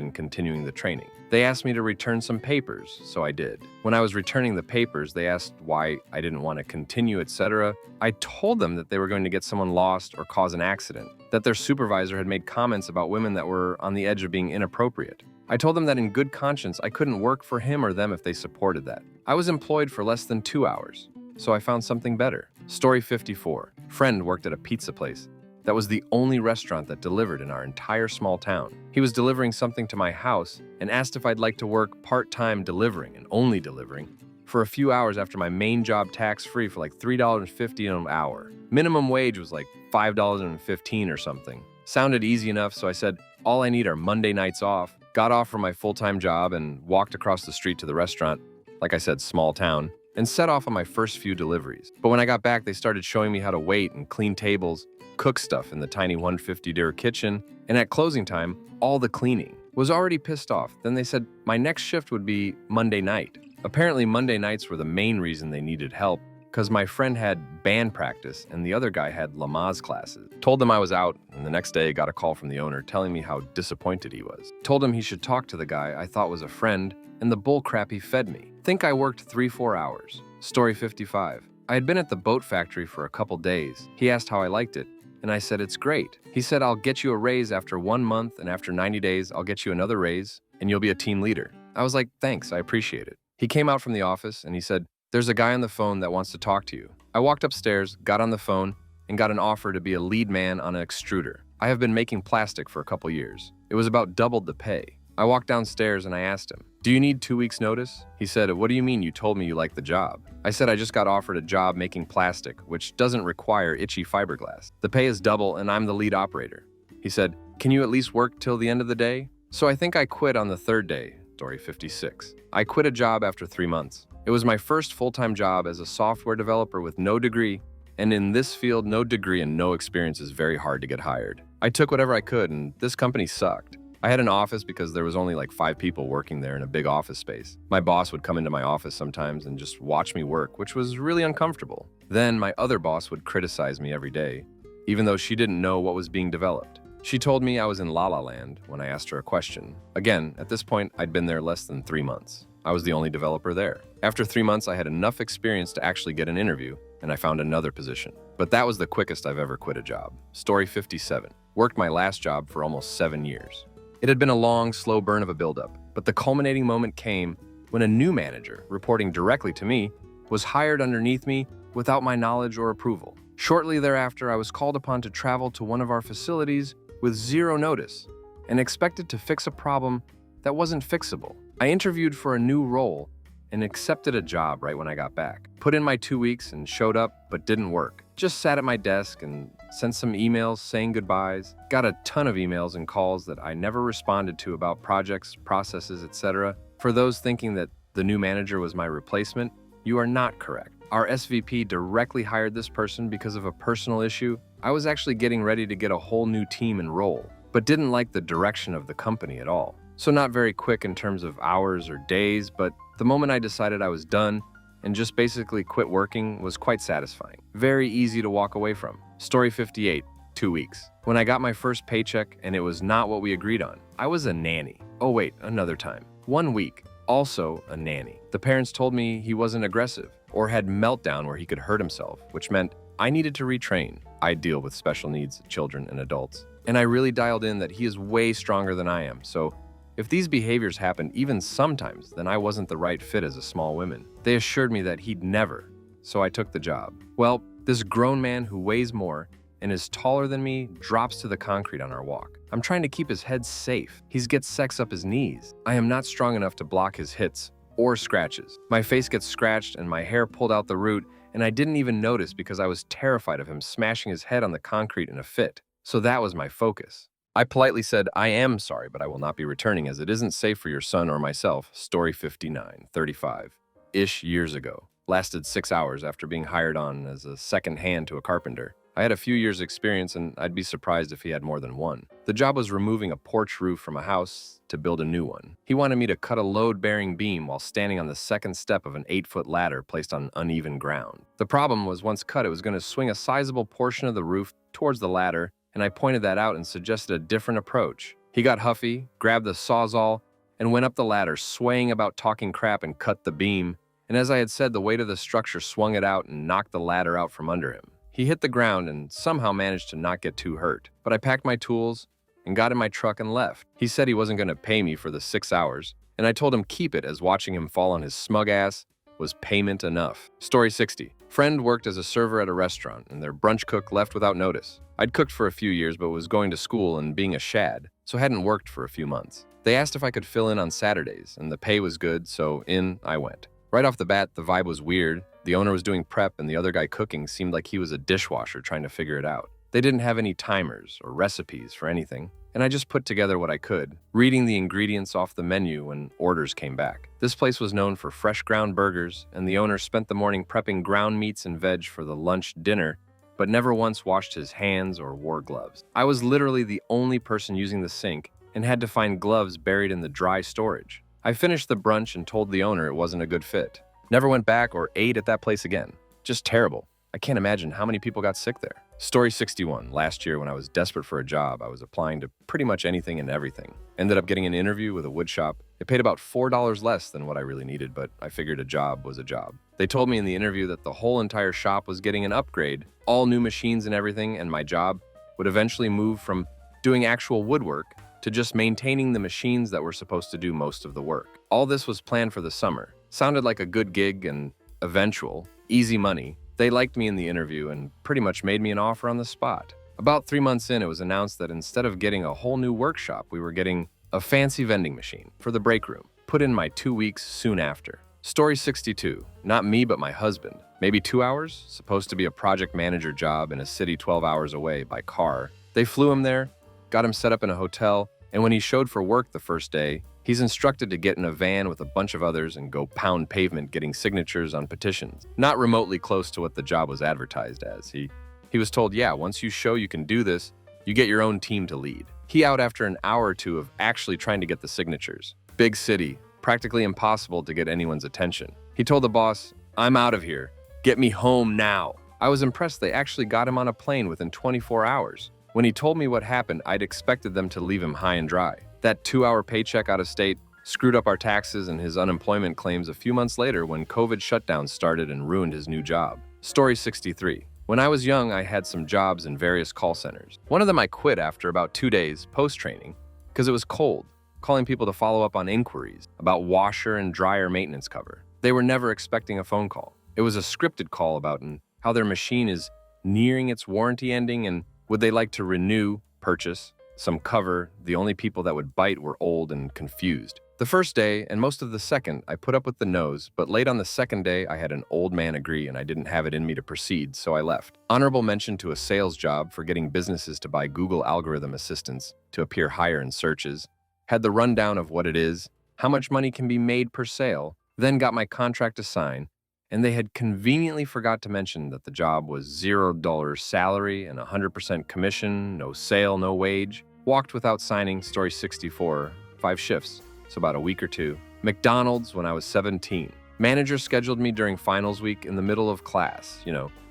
in continuing the training. They asked me to return some papers, so I did. When I was returning the papers, they asked why I didn't want to continue, etc. I told them that they were going to get someone lost or cause an accident, that their supervisor had made comments about women that were on the edge of being inappropriate. I told them that in good conscience, I couldn't work for him or them if they supported that. I was employed for less than 2 hours, so I found something better. Story 54. Friend worked at a pizza place. That was the only restaurant that delivered in our entire small town. He was delivering something to my house and asked if I'd like to work part-time delivering and only delivering for a few hours after my main job tax-free for like $3.50 an hour. Minimum wage was like $5.15 or something. Sounded easy enough, so I said, all I need are Monday nights off, got off from my full-time job and walked across the street to the restaurant. Like I said, small town. and set off on my first few deliveries. But when I got back, they started showing me how to wait and clean tables, cook stuff in the tiny 150 kitchen, and at closing time, all the cleaning. Was already pissed off. Then they said my next shift would be Monday night. Apparently Monday nights were the main reason they needed help, because my friend had band practice and the other guy had Lamaze classes. Told them I was out, and the next day got a call from the owner telling me how disappointed he was. Told him he should talk to the guy I thought was a friend and the bullcrap he fed me. Think I worked 3-4 hours. Story 55. I had been at the boat factory for a couple days. He asked how I liked it, and I said it's great. He said I'll get you a raise after 1 month, and after 90 days I'll get you another raise and you'll be a team leader. I was like, thanks, I appreciate it. He came out from the office and he said, there's a guy on the phone that wants to talk to you. I walked upstairs, got on the phone, and got an offer to be a lead man on an extruder. I have been making plastic for a couple years. It was about doubled the pay. I walked downstairs and I asked him, do you need 2 weeks notice? He said, what do you mean you told me you liked the job? I said I just got offered a job making plastic, which doesn't require itchy fiberglass. The pay is double and I'm the lead operator. He said, can you at least work till the end of the day? So I think I quit on the third day. Story 56. I quit a job after 3 months. It was my first full-time job as a software developer with no degree, and in this field, no degree and no experience is very hard to get hired. I took whatever I could, and this company sucked. I had an office because there was only like 5 people working there in a big office space. My boss would come into my office sometimes and just watch me work, which was really uncomfortable. Then my other boss would criticize me every day, even though she didn't know what was being developed. She told me I was in La La Land when I asked her a question. Again, at this point, I'd been there less than 3 months. I was the only developer there. After 3 months, I had enough experience to actually get an interview, and I found another position. But that was the quickest I've ever quit a job. Story 57. Worked my last job for almost 7 years. It had been a long, slow burn of a buildup, but the culminating moment came when a new manager, reporting directly to me, was hired underneath me without my knowledge or approval. Shortly thereafter, I was called upon to travel to one of our facilities with 0 notice and expected to fix a problem that wasn't fixable. I interviewed for a new role and accepted a job right when I got back. Put in my 2 weeks and showed up, but didn't work. Just sat at my desk and sent some emails saying goodbyes. Got a ton of emails and calls that I never responded to about projects, processes, etc. For those thinking that the new manager was my replacement, you are not correct. Our SVP directly hired this person because of a personal issue. I was actually getting ready to get a whole new team and role, but didn't like the direction of the company at all. So not very quick in terms of hours or days, but the moment I decided I was done and just basically quit working was quite satisfying. Very easy to walk away from. Story 58, 2 weeks. When I got my first paycheck and it was not what we agreed on. I was a nanny. Oh wait, another time. 1 week, also a nanny. The parents told me he wasn't aggressive or had meltdown where he could hurt himself, which meant I needed to retrain. I deal with special needs children and adults. And I really dialed in that he is way stronger than I am, so if these behaviors happened even sometimes, then I wasn't the right fit as a small woman. They assured me that he'd never, so I took the job. Well, this grown man who weighs more and is taller than me drops to the concrete on our walk. I'm trying to keep his head safe. He gets sex up his knees. I am not strong enough to block his hits or scratches. My face gets scratched and my hair pulled out the root, and I didn't even notice because I was terrified of him smashing his head on the concrete in a fit. So that was my focus. I politely said, I am sorry, but I will not be returning as it isn't safe for your son or myself. Story 59, 35-ish years ago. Lasted 6 hours after being hired on as a second hand to a carpenter. I had a few years experience and I'd be surprised if he had more than one. The job was removing a porch roof from a house to build a new one. He wanted me to cut a load-bearing beam while standing on the second step of an 8-foot ladder placed on uneven ground. The problem was once cut, it was going to swing a sizable portion of the roof towards the ladder, and I pointed that out and suggested a different approach. He got huffy, grabbed the sawzall, and went up the ladder, swaying about talking crap and cut the beam. And as I had said, the weight of the structure swung it out and knocked the ladder out from under him. He hit the ground and somehow managed to not get too hurt. But I packed my tools and got in my truck and left. He said he wasn't going to pay me for the 6 hours, and I told him keep it as watching him fall on his smug ass was payment enough. Story 60. Friend worked as a server at a restaurant, and their brunch cook left without notice. I'd cooked for a few years but was going to school and being a shad, so hadn't worked for a few months. They asked if I could fill in on Saturdays, and the pay was good, so in I went. Right off the bat, the vibe was weird. The owner was doing prep, and the other guy cooking seemed like he was a dishwasher trying to figure it out. They didn't have any timers or recipes for anything. and I just put together what I could, reading the ingredients off the menu when orders came back. This place was known for fresh ground burgers, and the owner spent the morning prepping ground meats and veg for the lunch dinner, but never once washed his hands or wore gloves. I was literally the only person using the sink and had to find gloves buried in the dry storage. I finished the brunch and told the owner it wasn't a good fit. Never went back or ate at that place again. Just terrible. I can't imagine how many people got sick there. Story 61. Last year, when I was desperate for a job, I was applying to pretty much anything and everything. Ended up getting an interview with a wood shop. It paid about $4 less than what I really needed, but I figured a job was a job. They told me in the interview that the whole entire shop was getting an upgrade, all new machines and everything, and my job would eventually move from doing actual woodwork to just maintaining the machines that were supposed to do most of the work. All this was planned for the summer. Sounded like a good gig and eventual, easy money. They liked me in the interview and pretty much made me an offer on the spot. About 3 months in, it was announced that instead of getting a whole new workshop, we were getting a fancy vending machine for the break room. Put in my 2 weeks soon after. Story 62. Not me, but my husband. Maybe 2 hours? Supposed to be a project manager job in a city 12 hours away by car. They flew him there, got him set up in a hotel, and when he showed for work the first day, he's instructed to get in a van with a bunch of others and go pound pavement getting signatures on petitions. Not remotely close to what the job was advertised as. He was told, yeah, once you show you can do this, you get your own team to lead. He out after an hour or two of actually trying to get the signatures. Big city, practically impossible to get anyone's attention. He told the boss, I'm out of here. Get me home now. I was impressed they actually got him on a plane within 24 hours. When he told me what happened, I'd expected them to leave him high and dry. That 2-hour paycheck out of state screwed up our taxes and his unemployment claims a few months later when COVID shutdown started and ruined his new job. Story 63. When I was young, I had some jobs in various call centers. One of them I quit after about 2 days post-training because it was cold, calling people to follow up on inquiries about washer and dryer maintenance cover. They were never expecting a phone call. It was a scripted call about how their machine is nearing its warranty ending and would they like to renew, purchase, some cover. The only people that would bite were old and confused. The first day, and most of the second, I put up with the no's, but late on the second day, I had an old man agree and I didn't have it in me to proceed, so I left. Honorable mention to a sales job for getting businesses to buy Google algorithm assistants to appear higher in searches. Had the rundown of what it is, how much money can be made per sale, then got my contract to sign, and they had conveniently forgot to mention that the job was $0 salary and 100% commission, no sale, no wage. Walked without signing. Story 64, 5 shifts, so about a week or two. McDonald's when I was 17. Manager scheduled me during finals week in the middle of class.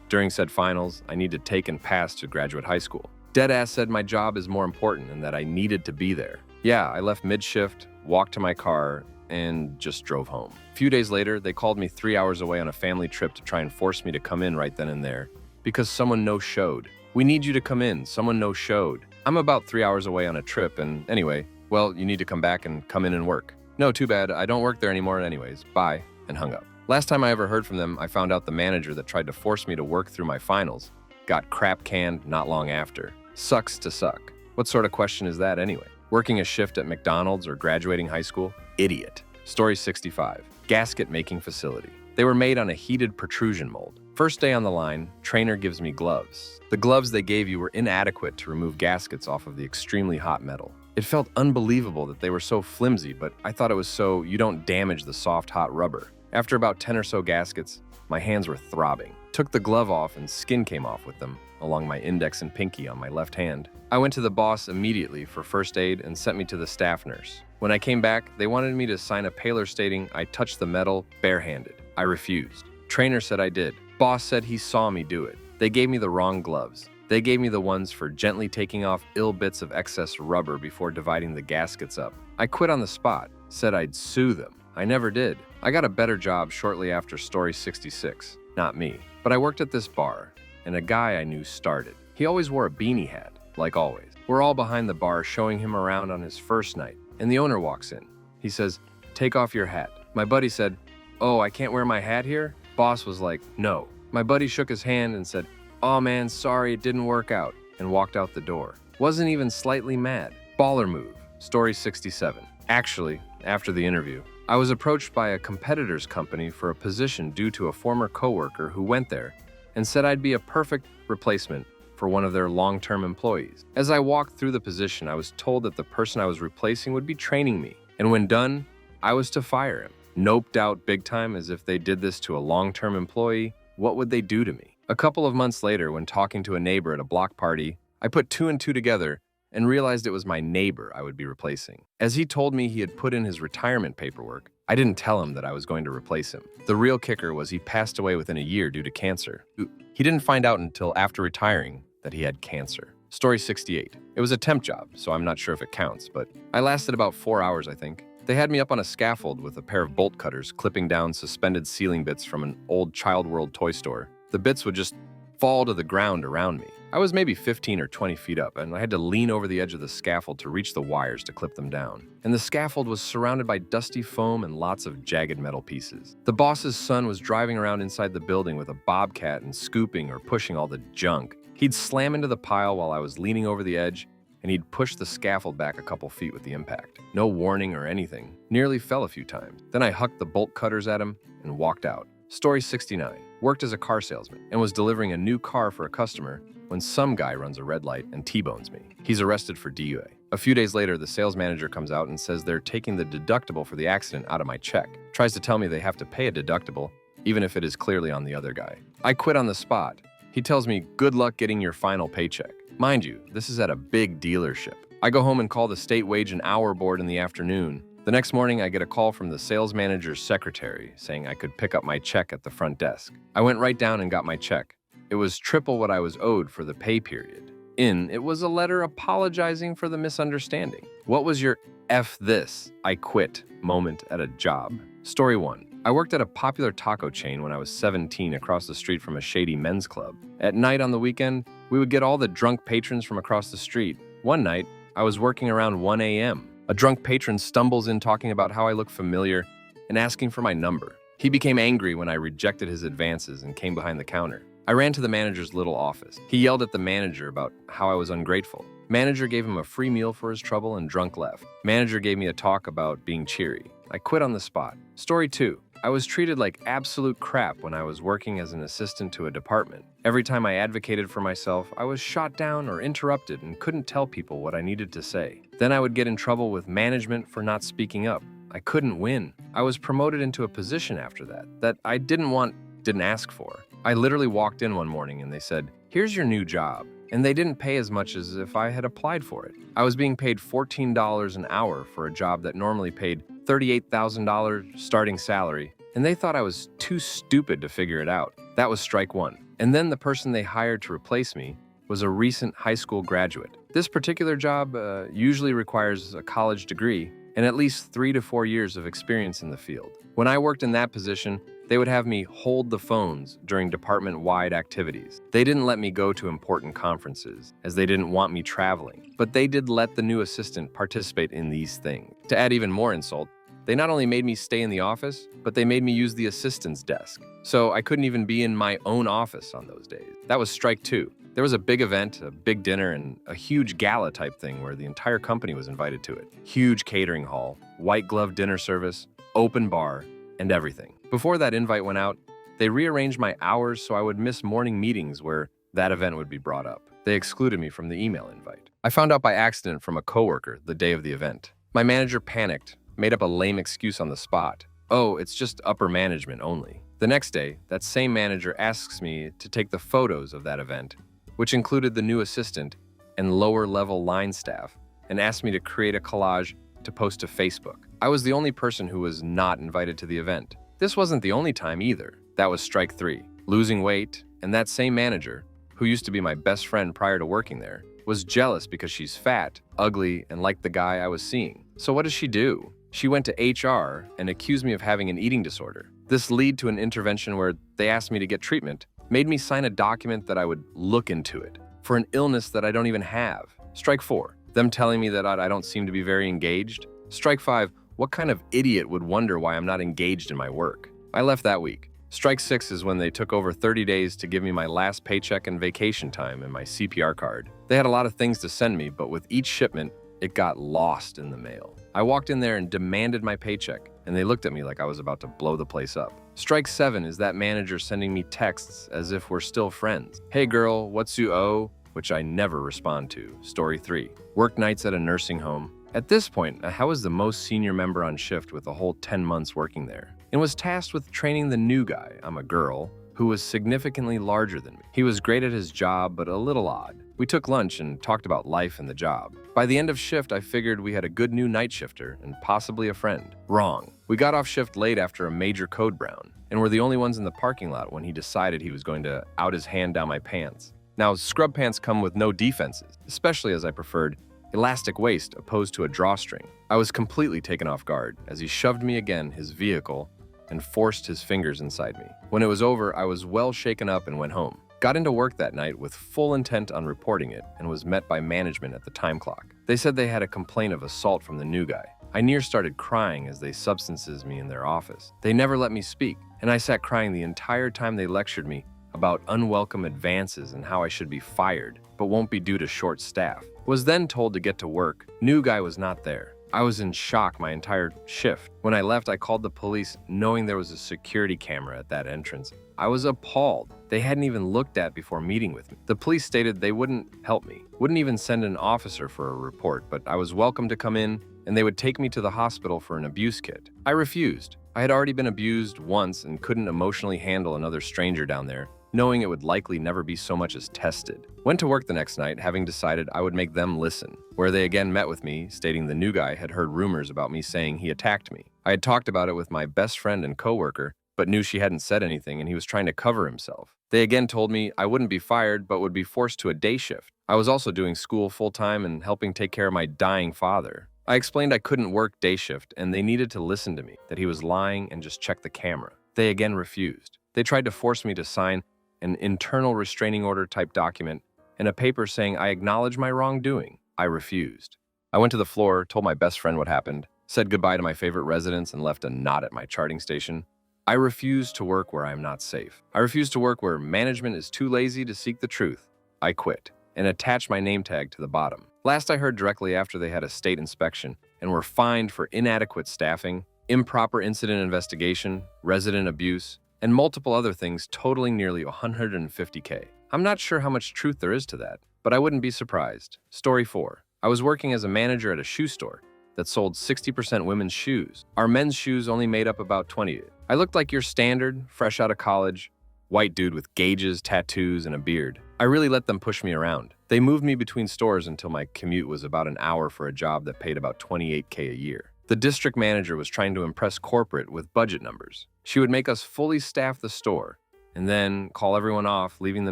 During said finals, I need to take and pass to graduate high school. Deadass said my job is more important and that I needed to be there. Yeah, I left mid-shift, walked to my car, and just drove home. A few days later, they called me 3 hours away on a family trip to try and force me to come in right then and there because someone no-showed. We need you to come in. Someone no-showed. I'm about 3 hours away on a trip, and anyway, well, you need to come back and come in and work. No, too bad. I don't work there anymore anyways. Bye, and hung up. Last time I ever heard from them, I found out the manager that tried to force me to work through my finals got crap canned not long after. Sucks to suck. What sort of question is that anyway? Working a shift at McDonald's or graduating high school? Idiot. Story 65. Gasket making facility. They were made on a heated protrusion mold. First day on the line, trainer gives me gloves. The gloves they gave you were inadequate to remove gaskets off of the extremely hot metal. It felt unbelievable that they were so flimsy, but I thought it was so you don't damage the soft, hot rubber. After about 10 or so gaskets, my hands were throbbing. Took the glove off and skin came off with them, along my index and pinky on my left hand. I went to the boss immediately for first aid and sent me to the staff nurse. When I came back, they wanted me to sign a paler stating I touched the metal barehanded. I refused. Trainer said I did. Boss said he saw me do it. They gave me the wrong gloves. They gave me the ones for gently taking off ill bits of excess rubber before dividing the gaskets up. I quit on the spot, said I'd sue them. I never did. I got a better job shortly after Story 66. Not me. But I worked at this bar, and a guy I knew started. He always wore a beanie hat, like always. We're all behind the bar showing him around on his first night, and the owner walks in. He says, "Take off your hat." My buddy said, "Oh, I can't wear my hat here?" Boss was like, "No." My buddy shook his hand and said, "Oh man, sorry, it didn't work out," and walked out the door. Wasn't even slightly mad. Baller move. Story 67. Actually, after the interview, I was approached by a competitor's company for a position due to a former coworker who went there and said I'd be a perfect replacement for one of their long-term employees. As I walked through the position, I was told that the person I was replacing would be training me, and when done, I was to fire him. Noped out big time, as if they did this to a long-term employee. What would they do to me? A couple of months later, when talking to a neighbor at a block party, I put two and two together and realized it was my neighbor I would be replacing. As he told me he had put in his retirement paperwork, I didn't tell him that I was going to replace him. The real kicker was he passed away within a year due to cancer. He didn't find out until after retiring that he had cancer. Story 68. It was a temp job, so I'm not sure if it counts, but I lasted about 4 hours, I think. They had me up on a scaffold with a pair of bolt cutters clipping down suspended ceiling bits from an old Child World toy store. The bits would just fall to the ground around me. I was maybe 15 or 20 feet up, and I had to lean over the edge of the scaffold to reach the wires to clip them down. And the scaffold was surrounded by dusty foam and lots of jagged metal pieces. The boss's son was driving around inside the building with a bobcat and scooping or pushing all the junk. He'd slam into the pile while I was leaning over the edge, and he'd push the scaffold back a couple feet with the impact. No warning or anything. Nearly fell a few times. Then I hucked the bolt cutters at him and walked out. Story 69. Worked as a car salesman and was delivering a new car for a customer when some guy runs a red light and T-bones me. He's arrested for DUI. A few days later, the sales manager comes out and says they're taking the deductible for the accident out of my check. Tries to tell me they have to pay a deductible, even if it is clearly on the other guy. I quit on the spot. He tells me, good luck getting your final paycheck. Mind you, this is at a big dealership. I go home and call the state wage and hour board in the afternoon. The next morning, I get a call from the sales manager's secretary saying I could pick up my check at the front desk. I went right down and got my check. It was triple what I was owed for the pay period. It was a letter apologizing for the misunderstanding. What was your F this, I quit moment at a job? Story 1. I worked at a popular taco chain when I was 17 across the street from a shady men's club. At night on the weekend, we would get all the drunk patrons from across the street. One night, I was working around 1 a.m. A drunk patron stumbles in talking about how I look familiar and asking for my number. He became angry when I rejected his advances and came behind the counter. I ran to the manager's little office. He yelled at the manager about how I was ungrateful. Manager gave him a free meal for his trouble and drunk left. Manager gave me a talk about being cheery. I quit on the spot. Story 2. I was treated like absolute crap when I was working as an assistant to a department. Every time I advocated for myself, I was shot down or interrupted and couldn't tell people what I needed to say. Then I would get in trouble with management for not speaking up. I couldn't win. I was promoted into a position after that I didn't ask for. I literally walked in one morning and they said, here's your new job. And they didn't pay as much as if I had applied for it. I was being paid $14 an hour for a job that normally paid $38,000 starting salary, and they thought I was too stupid to figure it out. That was strike 1. And then the person they hired to replace me was a recent high school graduate. This particular job usually requires a college degree and at least 3 to 4 years of experience in the field. When I worked in that position, they would have me hold the phones during department-wide activities. They didn't let me go to important conferences, as they didn't want me traveling, but they did let the new assistant participate in these things. To add even more insult, they not only made me stay in the office, but they made me use the assistant's desk. So I couldn't even be in my own office on those days. That was strike 2. There was a big event, a big dinner, and a huge gala type thing where the entire company was invited to it. Huge catering hall, white glove dinner service, open bar, and everything. Before that invite went out, they rearranged my hours so I would miss morning meetings where that event would be brought up. They excluded me from the email invite. I found out by accident from a coworker the day of the event. My manager panicked, made up a lame excuse on the spot. Oh, it's just upper management only. The next day, that same manager asks me to take the photos of that event, which included the new assistant and lower-level line staff, and asked me to create a collage to post to Facebook. I was the only person who was not invited to the event. This wasn't the only time either. That was strike 3. Losing weight, and that same manager, who used to be my best friend prior to working there, was jealous because she's fat, ugly, and like the guy I was seeing. So what does she do? She went to HR and accused me of having an eating disorder. This led to an intervention where they asked me to get treatment, made me sign a document that I would look into it for an illness that I don't even have. Strike 4. Them telling me that I don't seem to be very engaged. Strike 5. What kind of idiot would wonder why I'm not engaged in my work? I left that week. Strike 6 is when they took over 30 days to give me my last paycheck and vacation time and my CPR card. They had a lot of things to send me, but with each shipment, it got lost in the mail. I walked in there and demanded my paycheck, and they looked at me like I was about to blow the place up. Strike 7 is that manager sending me texts as if we're still friends. Hey girl, what's you owe? which I never respond to. Story 3. Work nights at a nursing home. At this point, I was the most senior member on shift with a whole 10 months working there, and was tasked with training the new guy, I'm a girl, who was significantly larger than me. He was great at his job, but a little odd. We took lunch and talked about life and the job. By the end of shift, I figured we had a good new night shifter and possibly a friend. Wrong. We got off shift late after a major code brown, and were the only ones in the parking lot when he decided he was going to out his hand down my pants. Now, scrub pants come with no defenses, especially as I preferred elastic waist opposed to a drawstring. I was completely taken off guard as he shoved me again his vehicle and forced his fingers inside me. When it was over, I was well shaken up and went home. Got into work that night with full intent on reporting it and was met by management at the time clock. They said they had a complaint of assault from the new guy. I near started crying as they substances me in their office. They never let me speak, and I sat crying the entire time they lectured me about unwelcome advances and how I should be fired, but won't be due to short staff. Was then told to get to work. New guy was not there. I was in shock my entire shift. When I left, I called the police, knowing there was a security camera at that entrance. I was appalled. They hadn't even looked at before meeting with me. The police stated they wouldn't help me, wouldn't even send an officer for a report, but I was welcome to come in and they would take me to the hospital for an abuse kit. I refused. I had already been abused once and couldn't emotionally handle another stranger down there, knowing it would likely never be so much as tested. Went to work the next night, having decided I would make them listen, where they again met with me, stating the new guy had heard rumors about me saying he attacked me. I had talked about it with my best friend and coworker, but knew she hadn't said anything and he was trying to cover himself. They again told me I wouldn't be fired, but would be forced to a day shift. I was also doing school full-time and helping take care of my dying father. I explained I couldn't work day shift and they needed to listen to me, that he was lying and just check the camera. They again refused. They tried to force me to sign an internal restraining order type document and a paper saying I acknowledge my wrongdoing. I refused. I went to the floor, told my best friend what happened, said goodbye to my favorite residents and left a knot at my charting station. I refuse to work where I am not safe. I refuse to work where management is too lazy to seek the truth. I quit and attached my name tag to the bottom. Last I heard, directly after they had a state inspection and were fined for inadequate staffing, improper incident investigation, resident abuse, and multiple other things totaling nearly $150K. I'm not sure how much truth there is to that, but I wouldn't be surprised. Story 4. I was working as a manager at a shoe store that sold 60% women's shoes. Our men's shoes only made up about 20. I looked like your standard, fresh out of college, white dude with gauges, tattoos, and a beard. I really let them push me around. They moved me between stores until my commute was about an hour for a job that paid about $28K a year. The district manager was trying to impress corporate with budget numbers. She would make us fully staff the store and then call everyone off, leaving the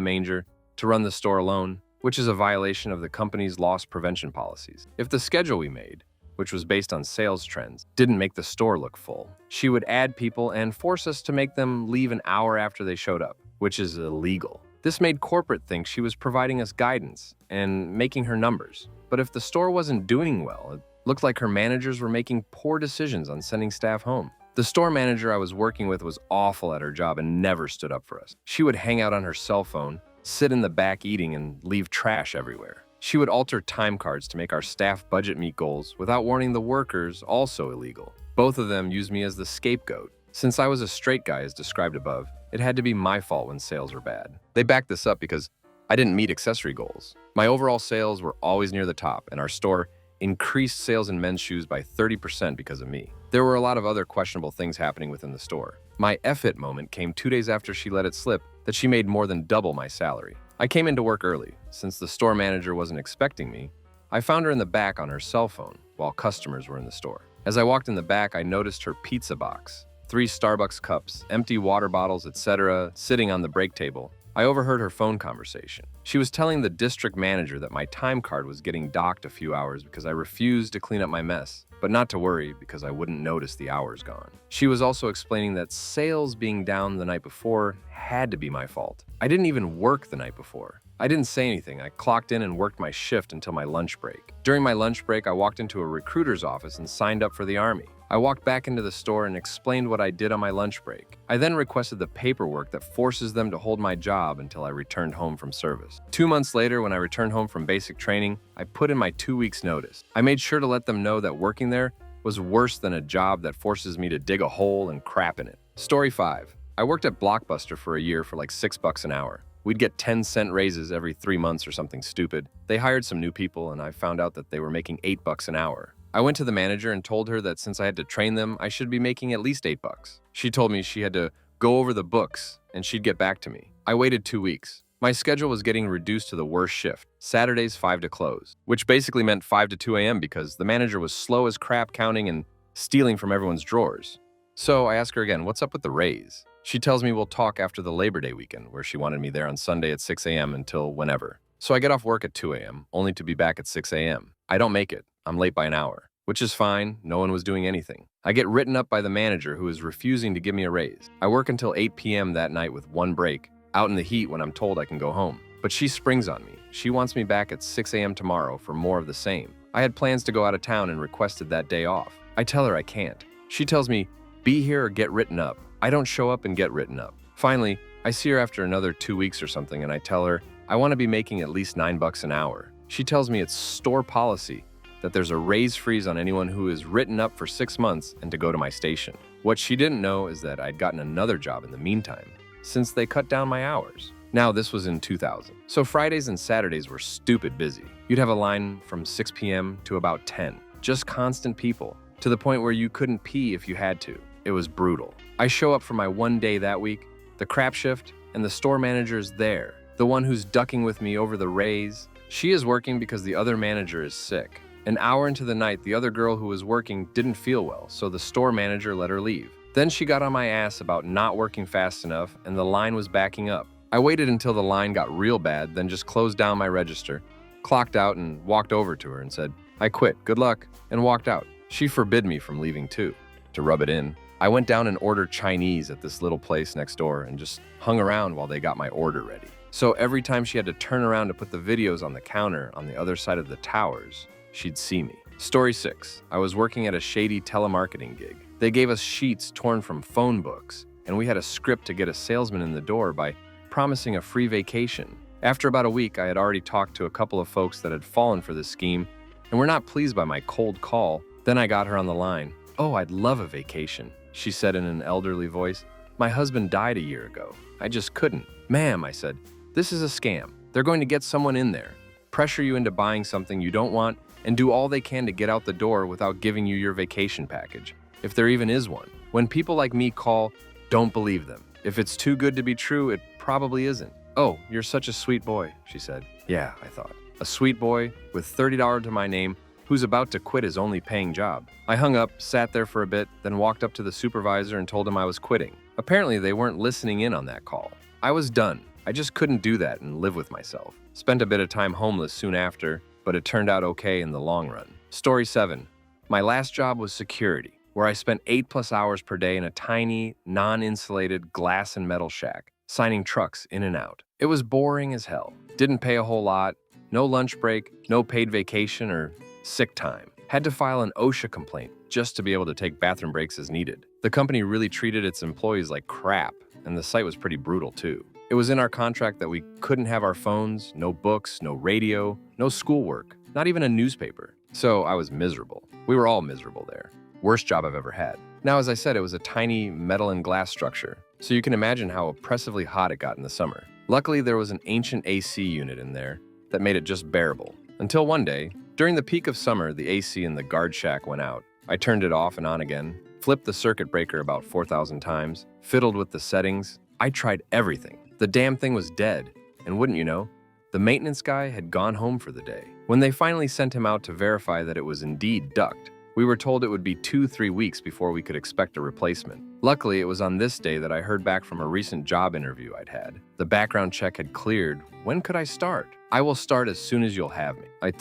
manger to run the store alone, which is a violation of the company's loss prevention policies. If the schedule we made, which was based on sales trends, didn't make the store look full, she would add people and force us to make them leave an hour after they showed up, which is illegal. This made corporate think she was providing us guidance and making her numbers. But if the store wasn't doing well, it looked like her managers were making poor decisions on sending staff home. The store manager I was working with was awful at her job and never stood up for us. She would hang out on her cell phone, sit in the back eating, and leave trash everywhere. She would alter time cards to make our staff budget meet goals without warning the workers, also illegal. Both of them used me as the scapegoat. Since I was a straight guy as described above, it had to be my fault when sales were bad. They backed this up because I didn't meet accessory goals. My overall sales were always near the top, and our store increased sales in men's shoes by 30% because of me. There were a lot of other questionable things happening within the store. My F-it moment came 2 days after she let it slip that she made more than double my salary. I came into work early. Since the store manager wasn't expecting me, I found her in the back on her cell phone while customers were in the store. As I walked in the back, I noticed her pizza box, 3 Starbucks cups, empty water bottles, etc., sitting on the break table. I overheard her phone conversation. She was telling the district manager that my time card was getting docked a few hours because I refused to clean up my mess, but not to worry because I wouldn't notice the hours gone. She was also explaining that sales being down the night before had to be my fault. I didn't even work the night before. I didn't say anything. I clocked in and worked my shift until my lunch break. During my lunch break, I walked into a recruiter's office and signed up for the Army. I walked back into the store and explained what I did on my lunch break. I then requested the paperwork that forces them to hold my job until I returned home from service. 2 months later, when I returned home from basic training, I put in my 2 weeks notice. I made sure to let them know that working there was worse than a job that forces me to dig a hole and crap in it. Story 5. I worked at Blockbuster for a year for like $6 an hour. We'd get 10-cent raises every 3 months or something stupid. They hired some new people, and I found out that they were making $8 an hour. I went to the manager and told her that since I had to train them, I should be making at least $8. She told me she had to go over the books and she'd get back to me. I waited 2 weeks. My schedule was getting reduced to the worst shift, Saturdays 5 to close, which basically meant 5 to 2 a.m. because the manager was slow as crap counting and stealing from everyone's drawers. So I ask her again, what's up with the raise? She tells me we'll talk after the Labor Day weekend, where she wanted me there on Sunday at 6 a.m. until whenever. So I get off work at 2 a.m., only to be back at 6 a.m. I don't make it. I'm late by an hour, which is fine. No one was doing anything. I get written up by the manager who is refusing to give me a raise. I work until 8 p.m. that night with one break, out in the heat when I'm told I can go home. But she springs on me. She wants me back at 6 a.m. tomorrow for more of the same. I had plans to go out of town and requested that day off. I tell her I can't. She tells me, be here or get written up. I don't show up and get written up. Finally, I see her after another 2 weeks or something and I tell her I want to be making at least $9 an hour. She tells me it's store policy that there's a raise freeze on anyone who is written up for 6 months and to go to my station. What she didn't know is that I'd gotten another job in the meantime, since they cut down my hours. Now, this was in 2000. So Fridays and Saturdays were stupid busy. You'd have a line from 6 p.m. to about 10. Just constant people, to the point where you couldn't pee if you had to. It was brutal. I show up for my one day that week, the crap shift, and the store manager is there, the one who's ducking with me over the raise. She is working because the other manager is sick. An hour into the night, the other girl who was working didn't feel well, so the store manager let her leave. Then she got on my ass about not working fast enough, and the line was backing up. I waited until the line got real bad, then just closed down my register, clocked out, and walked over to her and said, I quit, good luck, and walked out. She forbid me from leaving too. To rub it in, I went down and ordered Chinese at this little place next door and just hung around while they got my order ready. So every time she had to turn around to put the videos on the counter on the other side of the towers, she'd see me. Story 6. I was working at a shady telemarketing gig. They gave us sheets torn from phone books, and we had a script to get a salesman in the door by promising a free vacation. After about a week, I had already talked to a couple of folks that had fallen for this scheme and were not pleased by my cold call. Then I got her on the line. Oh, I'd love a vacation, she said in an elderly voice. My husband died a year ago. I just couldn't. Ma'am, I said, this is a scam. They're going to get someone in there, pressure you into buying something you don't want, and do all they can to get out the door without giving you your vacation package, if there even is one. When people like me call, don't believe them. If it's too good to be true, it probably isn't. Oh, you're such a sweet boy, she said. Yeah, I thought. A sweet boy with $30 to my name who's about to quit his only paying job. I hung up, sat there for a bit, then walked up to the supervisor and told him I was quitting. Apparently, they weren't listening in on that call. I was done. I just couldn't do that and live with myself. Spent a bit of time homeless soon after, but it turned out okay in the long run. Story 7. My last job was security, where I spent 8+ hours per day in a tiny, non-insulated glass and metal shack, signing trucks in and out. It was boring as hell. Didn't pay a whole lot, no lunch break, no paid vacation or sick time. Had to file an OSHA complaint just to be able to take bathroom breaks as needed. The company really treated its employees like crap, and the site was pretty brutal too. It was in our contract that we couldn't have our phones, no books, no radio, no schoolwork, not even a newspaper. So I was miserable. We were all miserable there. Worst job I've ever had. Now, as I said, it was a tiny metal and glass structure, so you can imagine how oppressively hot it got in the summer. Luckily, there was an ancient AC unit in there that made it just bearable. Until one day, during the peak of summer, the AC in the guard shack went out. I turned it off and on again, flipped the circuit breaker about 4,000 times, fiddled with the settings. I tried everything. The damn thing was dead, and wouldn't you know, the maintenance guy had gone home for the day. When they finally sent him out to verify that it was indeed ducked, we were told it would be 2-3 weeks before we could expect a replacement. Luckily, it was on this day that I heard back from a recent job interview I'd had. The background check had cleared. When could I start? I will start as soon as you'll have me. I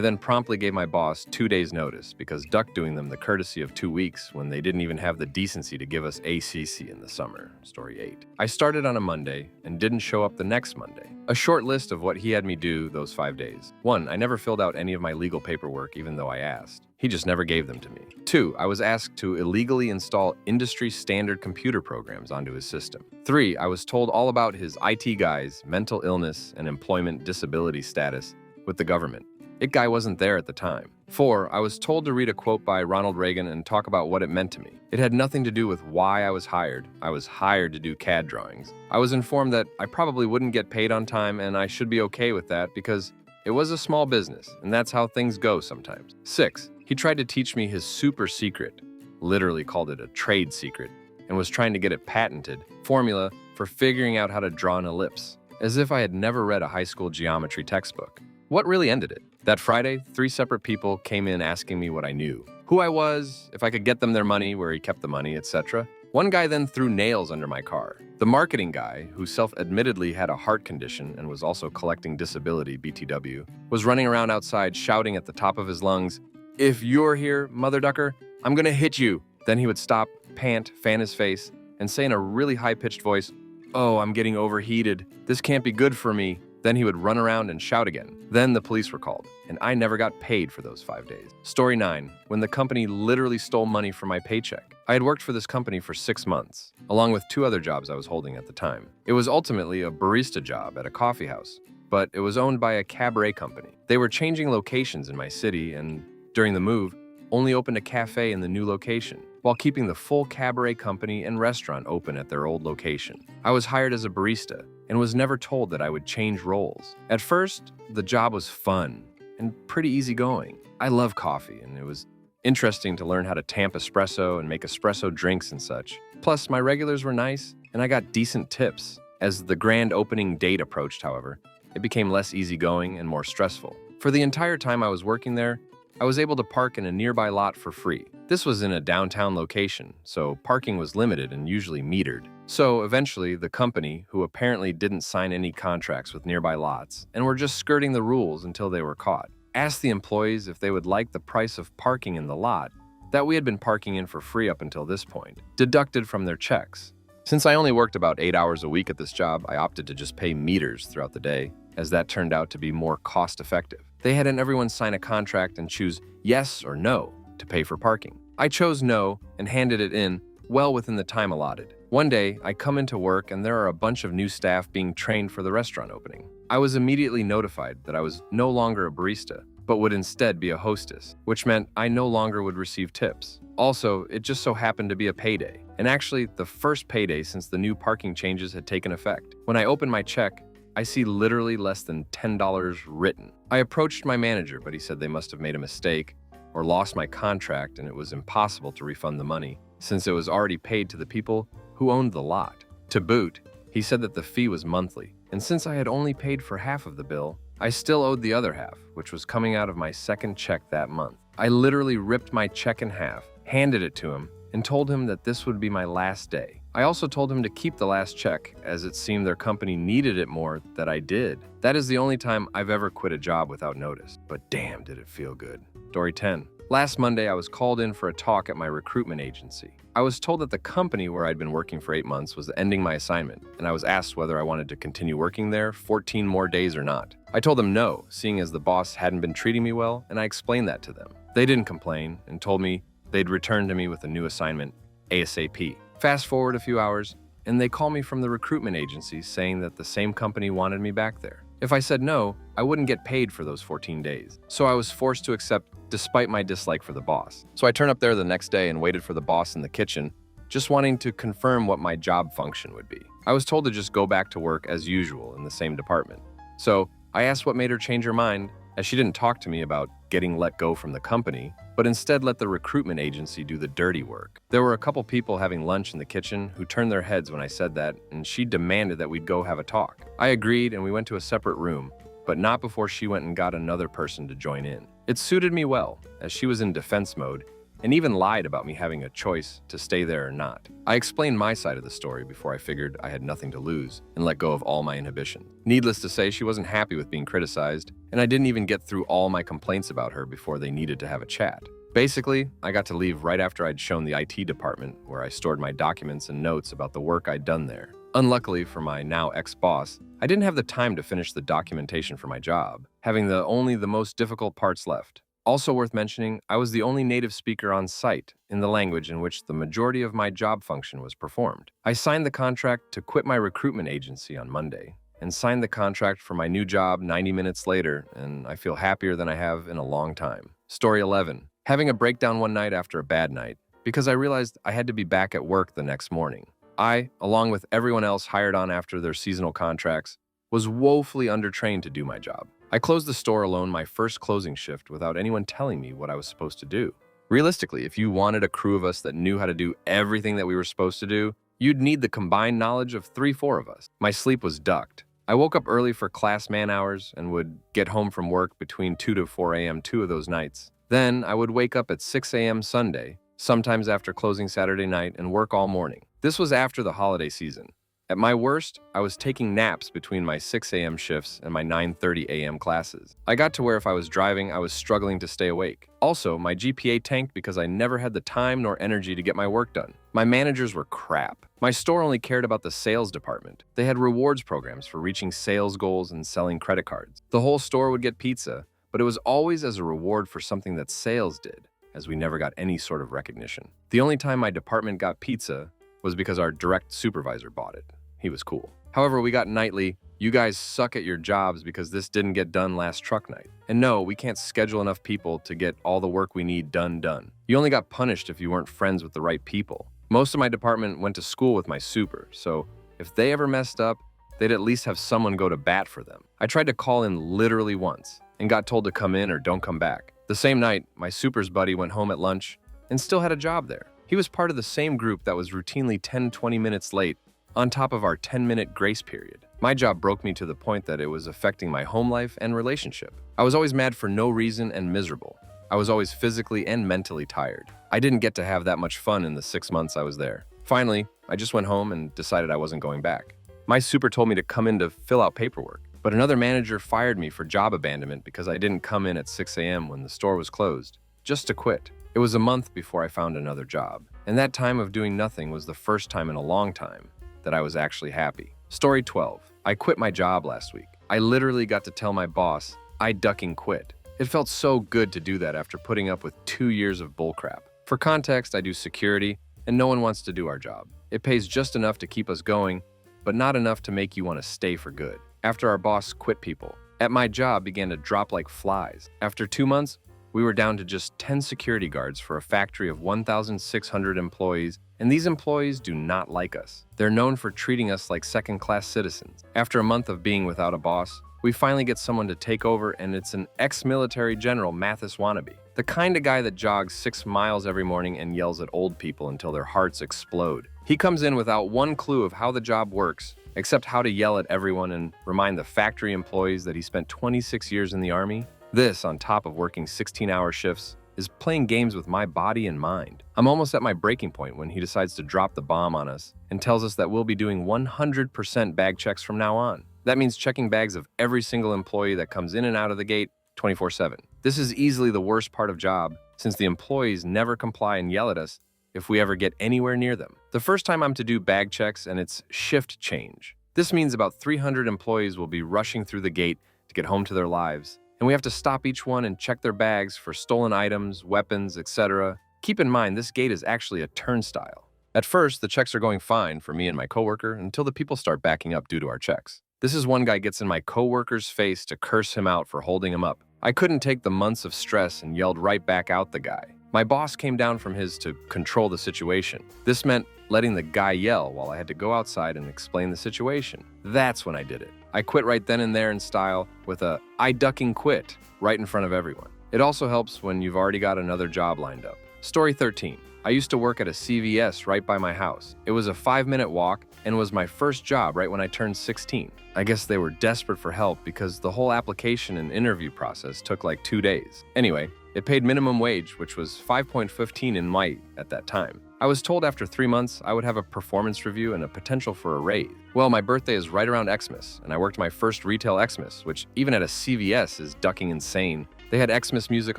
then promptly gave my boss 2 days notice because duck doing them the courtesy of 2 weeks when they didn't even have the decency to give us ACC in the summer. Story 8. I started on a Monday and didn't show up the next Monday. A short list of what he had me do those 5 days. 1. I never filled out any of my legal paperwork even though I asked. He just never gave them to me. 2. I was asked to illegally install industry standard computer programs onto his system. 3. I was told all about his IT guy's mental illness and employment disability status with the government. It guy wasn't there at the time. 4. I was told to read a quote by Ronald Reagan and talk about what it meant to me. It had nothing to do with why I was hired. I was hired to do CAD drawings. I was informed that I probably wouldn't get paid on time and I should be okay with that because it was a small business, and that's how things go sometimes. 6. He tried to teach me his super secret, literally called it a trade secret, and was trying to get it patented, formula for figuring out how to draw an ellipse, as if I had never read a high school geometry textbook. What really ended it? That Friday, 3 separate people came in asking me what I knew, who I was, if I could get them their money, where he kept the money, etc. One guy then threw nails under my car. The marketing guy, who self-admittedly had a heart condition and was also collecting disability BTW, was running around outside shouting at the top of his lungs, "If you're here, mother ducker, I'm gonna hit you." Then he would stop, pant, fan his face, and say in a really high-pitched voice, "Oh, I'm getting overheated. This can't be good for me." Then he would run around and shout again. Then the police were called, and I never got paid for those 5 days. Story 9, when the company literally stole money from my paycheck. I had worked for this company for 6 months, along with 2 other jobs I was holding at the time. It was ultimately a barista job at a coffee house, but it was owned by a cabaret company. They were changing locations in my city, and during the move, only opened a cafe in the new location, while keeping the full cabaret company and restaurant open at their old location. I was hired as a barista and was never told that I would change roles. At first, the job was fun and pretty easygoing. I love coffee, and it was interesting to learn how to tamp espresso and make espresso drinks and such. Plus, my regulars were nice, and I got decent tips. As the grand opening date approached, however, it became less easygoing and more stressful. For the entire time I was working there, I was able to park in a nearby lot for free. This was in a downtown location, so parking was limited and usually metered. So eventually, the company, who apparently didn't sign any contracts with nearby lots and were just skirting the rules until they were caught, asked the employees if they would like the price of parking in the lot that we had been parking in for free up until this point, deducted from their checks. Since I only worked about 8 hours a week at this job, I opted to just pay meters throughout the day, as that turned out to be more cost-effective. They had everyone sign a contract and choose yes or no to pay for parking. I chose no and handed it in well within the time allotted. One day, I come into work and there are a bunch of new staff being trained for the restaurant opening. I was immediately notified that I was no longer a barista, but would instead be a hostess, which meant I no longer would receive tips. Also, it just so happened to be a payday, and actually the first payday since the new parking changes had taken effect. When I opened my check, I see literally less than $10 written. I approached my manager, but he said they must have made a mistake or lost my contract and it was impossible to refund the money since it was already paid to the people who owned the lot. To boot, he said that the fee was monthly, and since I had only paid for half of the bill, I still owed the other half, which was coming out of my second check that month. I literally ripped my check in half, handed it to him, and told him that this would be my last day. I also told him to keep the last check, as it seemed their company needed it more than I did. That is the only time I've ever quit a job without notice, but damn did it feel good. Story 10. Last Monday, I was called in for a talk at my recruitment agency. I was told that the company where I'd been working for 8 months was ending my assignment, and I was asked whether I wanted to continue working there 14 more days or not. I told them no, seeing as the boss hadn't been treating me well, and I explained that to them. They didn't complain and told me they'd return to me with a new assignment ASAP. Fast forward a few hours, and they call me from the recruitment agency saying that the same company wanted me back there. If I said no, I wouldn't get paid for those 14 days. So I was forced to accept despite my dislike for the boss. So I turned up there the next day and waited for the boss in the kitchen, just wanting to confirm what my job function would be. I was told to just go back to work as usual in the same department. So I asked what made her change her mind, as she didn't talk to me about getting let go from the company, but instead let the recruitment agency do the dirty work. There were a couple people having lunch in the kitchen who turned their heads when I said that, and she demanded that we'd go have a talk. I agreed, and we went to a separate room, but not before she went and got another person to join in. It suited me well, as she was in defense mode, and even lied about me having a choice to stay there or not. I explained my side of the story before I figured I had nothing to lose and let go of all my inhibitions. Needless to say, she wasn't happy with being criticized, and I didn't even get through all my complaints about her before they needed to have a chat. Basically, I got to leave right after I'd shown the IT department where I stored my documents and notes about the work I'd done there. Unluckily for my now ex-boss, I didn't have the time to finish the documentation for my job, having only the most difficult parts left. Also worth mentioning, I was the only native speaker on site in the language in which the majority of my job function was performed. I signed the contract to quit my recruitment agency on Monday, and signed the contract for my new job 90 minutes later, and I feel happier than I have in a long time. Story 11. Having a breakdown one night after a bad night because I realized I had to be back at work the next morning. I, along with everyone else hired on after their seasonal contracts, was woefully undertrained to do my job. I closed the store alone my first closing shift without anyone telling me what I was supposed to do. Realistically, if you wanted a crew of us that knew how to do everything that we were supposed to do, you'd need the combined knowledge of 3-4 of us. My sleep was ducked. I woke up early for class man hours and would get home from work between 2 to 4 a.m. 2 of those nights. Then I would wake up at 6 a.m. Sunday, sometimes after closing Saturday night, and work all morning. This was after the holiday season. At my worst, I was taking naps between my 6 a.m. shifts and my 9:30 a.m. classes. I got to where if I was driving, I was struggling to stay awake. Also, my GPA tanked because I never had the time nor energy to get my work done. My managers were crap. My store only cared about the sales department. They had rewards programs for reaching sales goals and selling credit cards. The whole store would get pizza, but it was always as a reward for something that sales did, as we never got any sort of recognition. The only time my department got pizza was because our direct supervisor bought it. He was cool. However, we got nightly, "You guys suck at your jobs because this didn't get done last truck night." And no, we can't schedule enough people to get all the work we need done. You only got punished if you weren't friends with the right people. Most of my department went to school with my super, so if they ever messed up, they'd at least have someone go to bat for them. I tried to call in literally once and got told to come in or don't come back. The same night, my super's buddy went home at lunch and still had a job there. He was part of the same group that was routinely 10-20 minutes late on top of our 10-minute grace period. My job broke me to the point that it was affecting my home life and relationship. I was always mad for no reason and miserable. I was always physically and mentally tired. I didn't get to have that much fun in the 6 months I was there. Finally, I just went home and decided I wasn't going back. My super told me to come in to fill out paperwork, but another manager fired me for job abandonment because I didn't come in at 6 a.m. when the store was closed, just to quit. It was a month before I found another job, and that time of doing nothing was the first time in a long time that I was actually happy. Story 12. I quit my job last week. I literally got to tell my boss I ducking quit. It felt so good to do that after putting up with 2 years of bullcrap. For context, I do security, and no one wants to do our job. It pays just enough to keep us going, but not enough to make you want to stay for good. After our boss quit, people at my job began to drop like flies. After 2 months, we were down to just 10 security guards for a factory of 1,600 employees, and these employees do not like us. They're known for treating us like second-class citizens. After a month of being without a boss, we finally get someone to take over, and it's an ex-military general Mathis wannabe. The kind of guy that jogs 6 miles every morning and yells at old people until their hearts explode. He comes in without one clue of how the job works, except how to yell at everyone and remind the factory employees that he spent 26 years in the Army. This, on top of working 16-hour shifts, is playing games with my body and mind. I'm almost at my breaking point when he decides to drop the bomb on us and tells us that we'll be doing 100% bag checks from now on. That means checking bags of every single employee that comes in and out of the gate 24/7. This is easily the worst part of job, since the employees never comply and yell at us if we ever get anywhere near them. The first time I'm to do bag checks, and it's shift change. This means about 300 employees will be rushing through the gate to get home to their lives, and we have to stop each one and check their bags for stolen items, weapons, etc. Keep in mind, this gate is actually a turnstile. At first, the checks are going fine for me and my coworker until the people start backing up due to our checks. This is one guy gets in my coworker's face to curse him out for holding him up. I couldn't take the months of stress and yelled right back out the guy. My boss came down from his to control the situation. This meant letting the guy yell while I had to go outside and explain the situation. That's when I did it. I quit right then and there in style with a "I ducking quit" right in front of everyone. It also helps when you've already got another job lined up. Story 13. I used to work at a CVS right by my house. It was a 5-minute walk and was my first job right when I turned 16. I guess they were desperate for help because the whole application and interview process took like 2 days. Anyway, it paid minimum wage, which was $5.15 in white at that time. I was told after 3 months I would have a performance review and a potential for a raise. Well, my birthday is right around Xmas, and I worked my first retail Xmas, which even at a CVS is ducking insane. They had Xmas music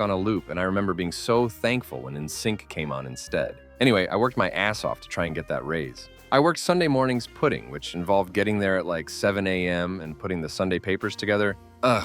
on a loop, and I remember being so thankful when NSYNC came on instead. Anyway, I worked my ass off to try and get that raise. I worked Sunday mornings pudding, which involved getting there at like 7 a.m. and putting the Sunday papers together.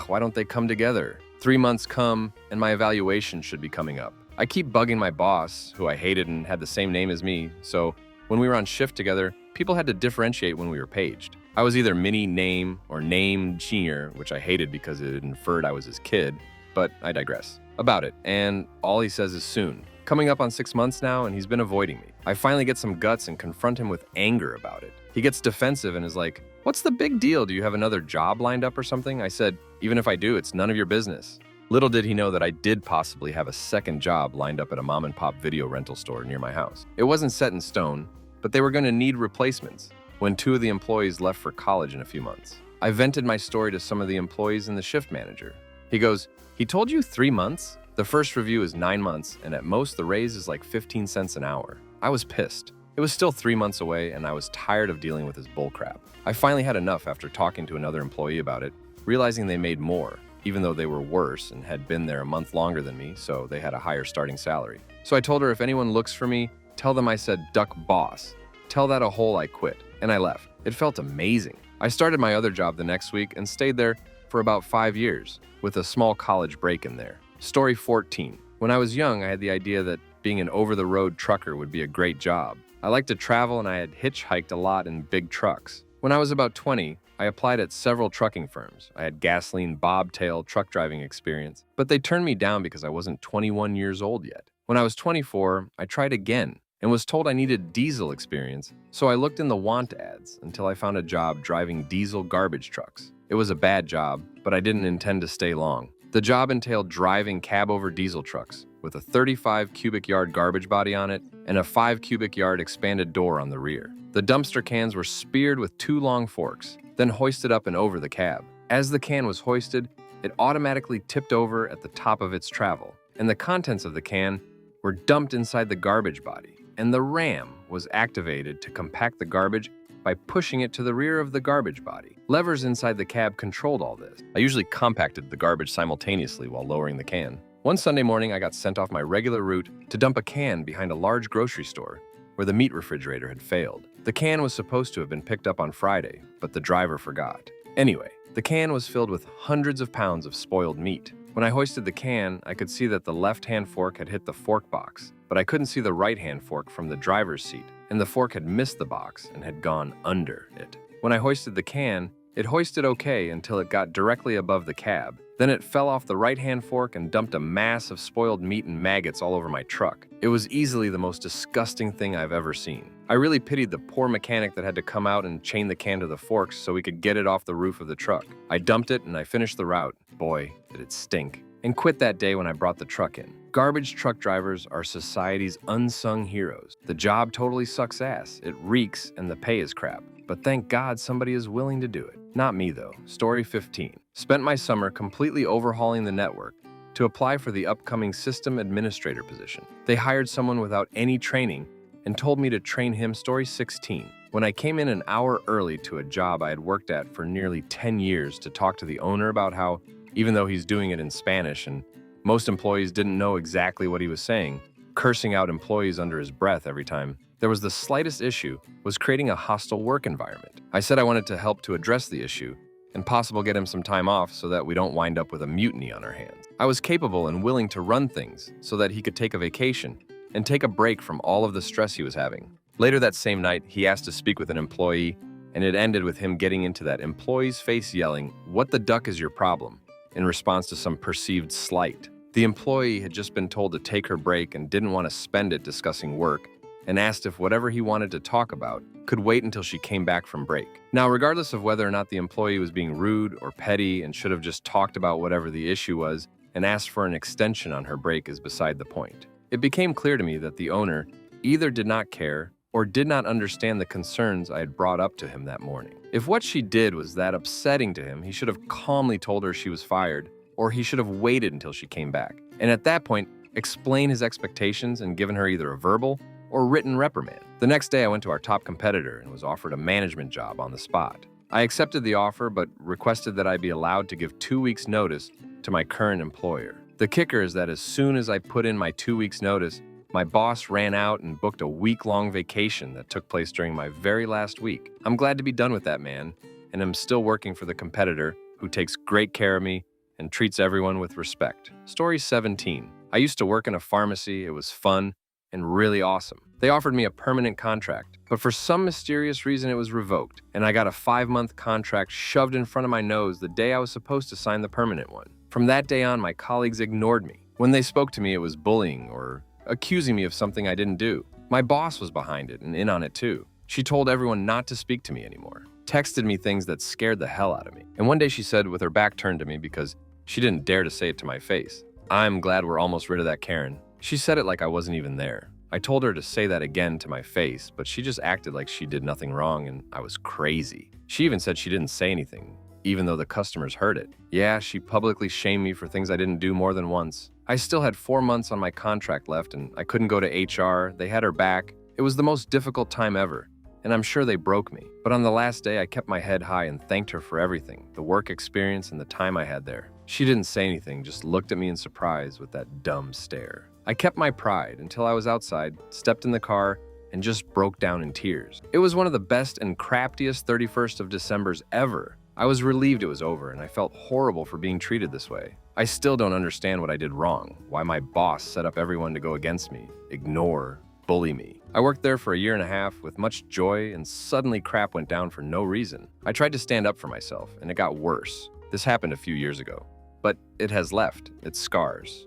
Why don't they come together? 3 months come, and my evaluation should be coming up. I keep bugging my boss, who I hated and had the same name as me, so when we were on shift together, people had to differentiate when we were paged. I was either Mini Name or Name Junior, which I hated because it inferred I was his kid, but I digress. About it, and all he says is soon. Coming up on 6 months now, and he's been avoiding me. I finally get some guts and confront him with anger about it. He gets defensive and is like, "What's the big deal? Do you have another job lined up or something?" I said, "Even if I do, it's none of your business." Little did he know that I did possibly have a second job lined up at a mom-and-pop video rental store near my house. It wasn't set in stone, but they were going to need replacements when 2 of the employees left for college in a few months. I vented my story to some of the employees and the shift manager. He goes, "He told you 3 months? The first review is 9 months, and at most the raise is like 15 cents an hour." I was pissed. It was still 3 months away, and I was tired of dealing with his bullcrap. I finally had enough after talking to another employee about it, realizing they made more, even though they were worse and had been there a month longer than me, so they had a higher starting salary. So I told her if anyone looks for me, tell them I said duck boss. Tell that a hole I quit, and I left. It felt amazing. I started my other job the next week and stayed there for about 5 years, with a small college break in there. Story 14. When I was young, I had the idea that being an over-the-road trucker would be a great job. I liked to travel and I had hitchhiked a lot in big trucks. When I was about 20, I applied at several trucking firms. I had gasoline bobtail truck driving experience, but they turned me down because I wasn't 21 years old yet. When I was 24, I tried again and was told I needed diesel experience, so I looked in the want ads until I found a job driving diesel garbage trucks. It was a bad job, but I didn't intend to stay long. The job entailed driving cab-over diesel trucks with a 35 cubic yard garbage body on it and a 5 cubic yard expanded door on the rear. The dumpster cans were speared with 2 long forks, then hoisted up and over the cab. As the can was hoisted, it automatically tipped over at the top of its travel, and the contents of the can were dumped inside the garbage body, and the ram was activated to compact the garbage by pushing it to the rear of the garbage body. Levers inside the cab controlled all this. I usually compacted the garbage simultaneously while lowering the can. One Sunday morning, I got sent off my regular route to dump a can behind a large grocery store where the meat refrigerator had failed. The can was supposed to have been picked up on Friday, but the driver forgot. Anyway, the can was filled with hundreds of pounds of spoiled meat. When I hoisted the can, I could see that the left-hand fork had hit the fork box, but I couldn't see the right-hand fork from the driver's seat, and the fork had missed the box and had gone under it. When I hoisted the can, it hoisted okay until it got directly above the cab. Then it fell off the right-hand fork and dumped a mass of spoiled meat and maggots all over my truck. It was easily the most disgusting thing I've ever seen. I really pitied the poor mechanic that had to come out and chain the can to the forks so we could get it off the roof of the truck. I dumped it and I finished the route. Boy, did it stink. And quit that day when I brought the truck in. Garbage truck drivers are society's unsung heroes. The job totally sucks ass. It reeks and the pay is crap. But thank God somebody is willing to do it. Not me though. Story 15. Spent my summer completely overhauling the network to apply for the upcoming system administrator position. They hired someone without any training and told me to train him. Story 16. When I came in an hour early to a job I had worked at for nearly 10 years to talk to the owner about how, even though he's doing it in Spanish and most employees didn't know exactly what he was saying, cursing out employees under his breath every time there was the slightest issue, was creating a hostile work environment. I said I wanted to help to address the issue and possibly get him some time off so that we don't wind up with a mutiny on our hands. I was capable and willing to run things so that he could take a vacation and take a break from all of the stress he was having. Later that same night, he asked to speak with an employee, and it ended with him getting into that employee's face yelling, "What the duck is your problem?" in response to some perceived slight. The employee had just been told to take her break and didn't want to spend it discussing work, and asked if whatever he wanted to talk about could wait until she came back from break. Now, regardless of whether or not the employee was being rude or petty and should have just talked about whatever the issue was and asked for an extension on her break is beside the point. It became clear to me that the owner either did not care or did not understand the concerns I had brought up to him that morning. If what she did was that upsetting to him, he should have calmly told her she was fired, or he should have waited until she came back. And at that point, explain his expectations and given her either a verbal or written reprimand. The next day, I went to our top competitor and was offered a management job on the spot. I accepted the offer, but requested that I be allowed to give 2 weeks' notice to my current employer. The kicker is that as soon as I put in my 2 weeks' notice, my boss ran out and booked a week-long vacation that took place during my very last week. I'm glad to be done with that man, and I'm still working for the competitor who takes great care of me and treats everyone with respect. Story 17. I used to work in a pharmacy. It was fun and really awesome. They offered me a permanent contract, but for some mysterious reason it was revoked, and I got a 5-month contract shoved in front of my nose the day I was supposed to sign the permanent one. From that day on, my colleagues ignored me. When they spoke to me, it was bullying or accusing me of something I didn't do. My boss was behind it and in on it too. She told everyone not to speak to me anymore, texted me things that scared the hell out of me. And one day she said, with her back turned to me because she didn't dare to say it to my face, "I'm glad we're almost rid of that Karen." She said it like I wasn't even there. I told her to say that again to my face, but she just acted like she did nothing wrong and I was crazy. She even said she didn't say anything, even though the customers heard it. Yeah, she publicly shamed me for things I didn't do more than once. I still had 4 months on my contract left and I couldn't go to HR. They had her back. It was the most difficult time ever, and I'm sure they broke me. But on the last day, I kept my head high and thanked her for everything, the work experience and the time I had there. She didn't say anything, just looked at me in surprise with that dumb stare. I kept my pride until I was outside, stepped in the car, and just broke down in tears. It was one of the best and crappiest 31st of Decembers ever. I was relieved it was over, and I felt horrible for being treated this way. I still don't understand what I did wrong, why my boss set up everyone to go against me, ignore, bully me. I worked there for a year and a half with much joy, and suddenly crap went down for no reason. I tried to stand up for myself, and it got worse. This happened a few years ago, but it has left its scars.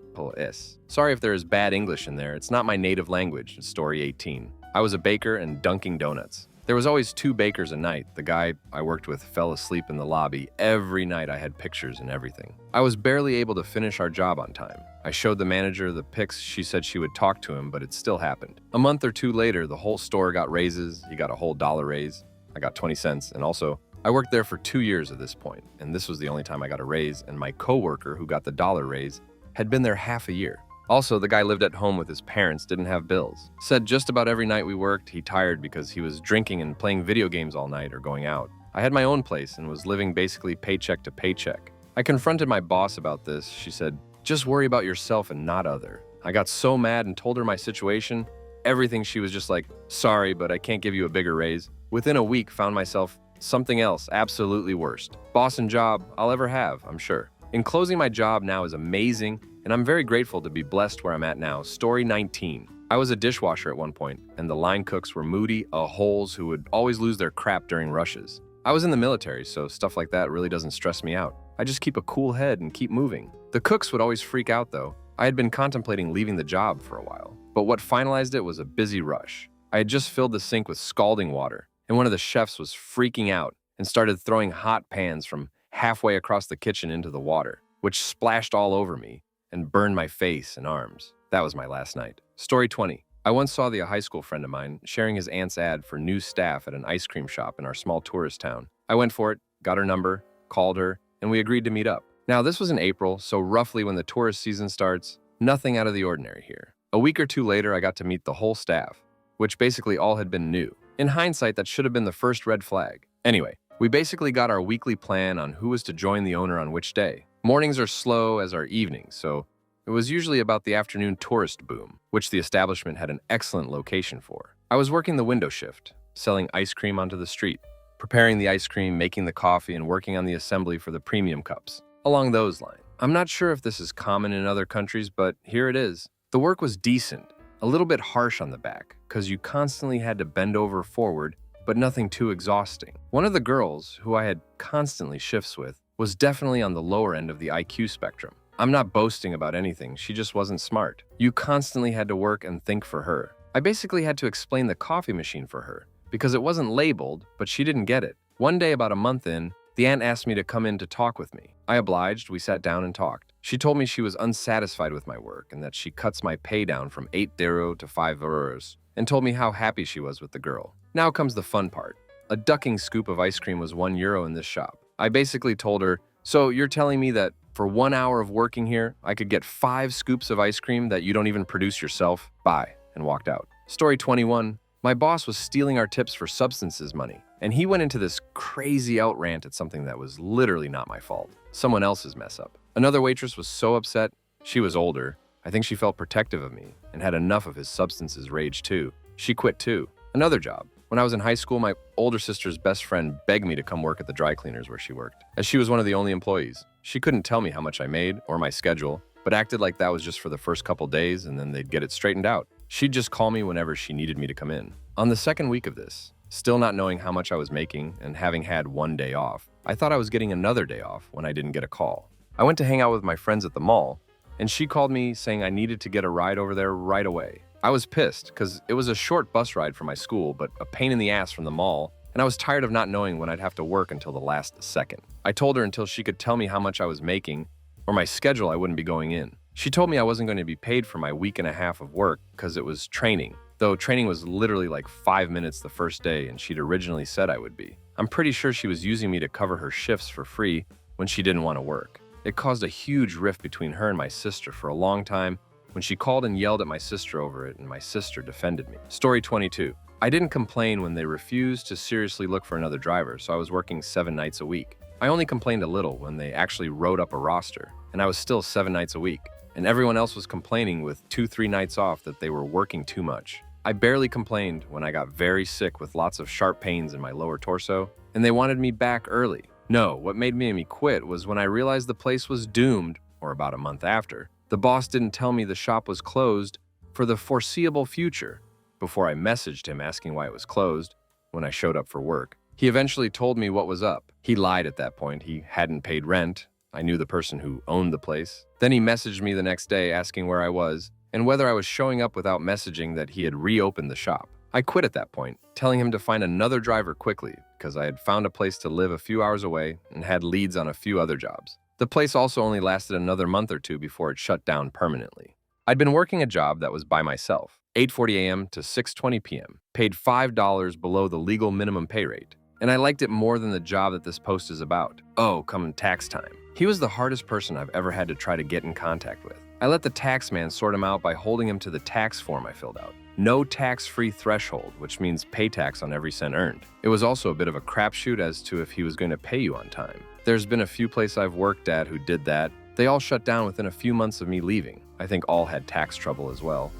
Sorry if there is bad English in there. It's not my native language. Story 18. I was a baker and dunking donuts. There was always 2 bakers a night. The guy I worked with fell asleep in the lobby. Every night I had pictures and everything. I was barely able to finish our job on time. I showed the manager the pics. She said she would talk to him, but it still happened. A month or 2 later, the whole store got raises. He got a whole $1 raise. I got 20 cents. And also, I worked there for 2 years at this point, and this was the only time I got a raise, and my coworker who got the $1 raise had been there half a year. Also, the guy lived at home with his parents, didn't have bills. Said just about every night we worked, he tired because he was drinking and playing video games all night or going out. I had my own place and was living basically paycheck to paycheck. I confronted my boss about this. She said, "Just worry about yourself and not other." I got so mad and told her my situation. Everything, she was just like, "Sorry, but I can't give you a bigger raise." Within a week, found myself something else absolutely worst. Boss and job I'll ever have, I'm sure. In closing, my job now is amazing, and I'm very grateful to be blessed where I'm at now. Story 19. I was a dishwasher at one point, and the line cooks were moody a-holes who would always lose their crap during rushes. I was in the military, so stuff like that really doesn't stress me out. I just keep a cool head and keep moving. The cooks would always freak out, though. I had been contemplating leaving the job for a while, but what finalized it was a busy rush. I had just filled the sink with scalding water, and one of the chefs was freaking out and started throwing hot pans from halfway across the kitchen into the water, which splashed all over me and burned my face and arms. That was my last night. Story 20. I once saw a high school friend of mine sharing his aunt's ad for new staff at an ice cream shop in our small tourist town. I went for it, got her number, called her, and we agreed to meet up. Now, this was in April, so roughly when the tourist season starts, nothing out of the ordinary here. A week or 2 later, I got to meet the whole staff, which basically all had been new. In hindsight, that should have been the first red flag. Anyway, we basically got our weekly plan on who was to join the owner on which day. Mornings are slow as are evenings, so it was usually about the afternoon tourist boom, which the establishment had an excellent location for. I was working the window shift, selling ice cream onto the street, preparing the ice cream, making the coffee, and working on the assembly for the premium cups. Along those lines. I'm not sure if this is common in other countries, but here it is. The work was decent, a little bit harsh on the back, because you constantly had to bend over forward, but nothing too exhausting. One of the girls, who I had constantly shifts with, was definitely on the lower end of the IQ spectrum. I'm not boasting about anything, she just wasn't smart. You constantly had to work and think for her. I basically had to explain the coffee machine for her, because it wasn't labeled, but she didn't get it. One day, about a month in, the aunt asked me to come in to talk with me. I obliged, we sat down and talked. She told me she was unsatisfied with my work and that she cuts my pay down from 8 euro to 5 euros, and told me how happy she was with the girl. Now comes the fun part. A ducking scoop of ice cream was 1 euro in this shop. I basically told her, "So you're telling me that for 1 hour of working here, I could get 5 scoops of ice cream that you don't even produce yourself? Bye," and walked out. Story 21. My boss was stealing our tips for substances money, and he went into this crazy outrant at something that was literally not my fault. Someone else's mess up. Another waitress was so upset. She was older. I think she felt protective of me and had enough of his substances rage too. She quit too. Another job. When I was in high school, my older sister's best friend begged me to come work at the dry cleaners where she worked, as she was one of the only employees. She couldn't tell me how much I made or my schedule, but acted like that was just for the first couple days and then they'd get it straightened out. She'd just call me whenever she needed me to come in. On the second week of this, still not knowing how much I was making and having had one day off, I thought I was getting another day off when I didn't get a call. I went to hang out with my friends at the mall, and she called me saying I needed to get a ride over there right away. I was pissed because it was a short bus ride from my school, but a pain in the ass from the mall, and I was tired of not knowing when I'd have to work until the last second. I told her until she could tell me how much I was making or my schedule I wouldn't be going in. She told me I wasn't going to be paid for my week and a half of work because it was training, though training was literally like 5 minutes the first day and she'd originally said I would be. I'm pretty sure she was using me to cover her shifts for free when she didn't want to work. It caused a huge rift between her and my sister for a long time when she called and yelled at my sister over it and my sister defended me. Story 22. I didn't complain when they refused to seriously look for another driver, so I was working 7 nights a week. I only complained a little when they actually wrote up a roster, and I was still 7 nights a week. And everyone else was complaining with 2-3 nights off that they were working too much. I barely complained when I got very sick with lots of sharp pains in my lower torso, and they wanted me back early. No, what made me quit was when I realized the place was doomed, or about a month after. The boss didn't tell me the shop was closed for the foreseeable future before I messaged him asking why it was closed when I showed up for work. He eventually told me what was up. He lied at that point. He hadn't paid rent. I knew the person who owned the place. Then he messaged me the next day asking where I was and whether I was showing up without messaging that he had reopened the shop. I quit at that point, telling him to find another driver quickly because I had found a place to live a few hours away and had leads on a few other jobs. The place also only lasted another month or two before it shut down permanently. I'd been working a job that was by myself, 8:40 a.m. to 6:20 p.m., paid $5 below the legal minimum pay rate, and I liked it more than the job that this post is about. Oh, come tax time. He was the hardest person I've ever had to try to get in contact with. I let the tax man sort him out by holding him to the tax form I filled out. No tax-free threshold, which means pay tax on every cent earned. It was also a bit of a crapshoot as to if he was going to pay you on time. There's been a few places I've worked at who did that. They all shut down within a few months of me leaving. I think all had tax trouble as well.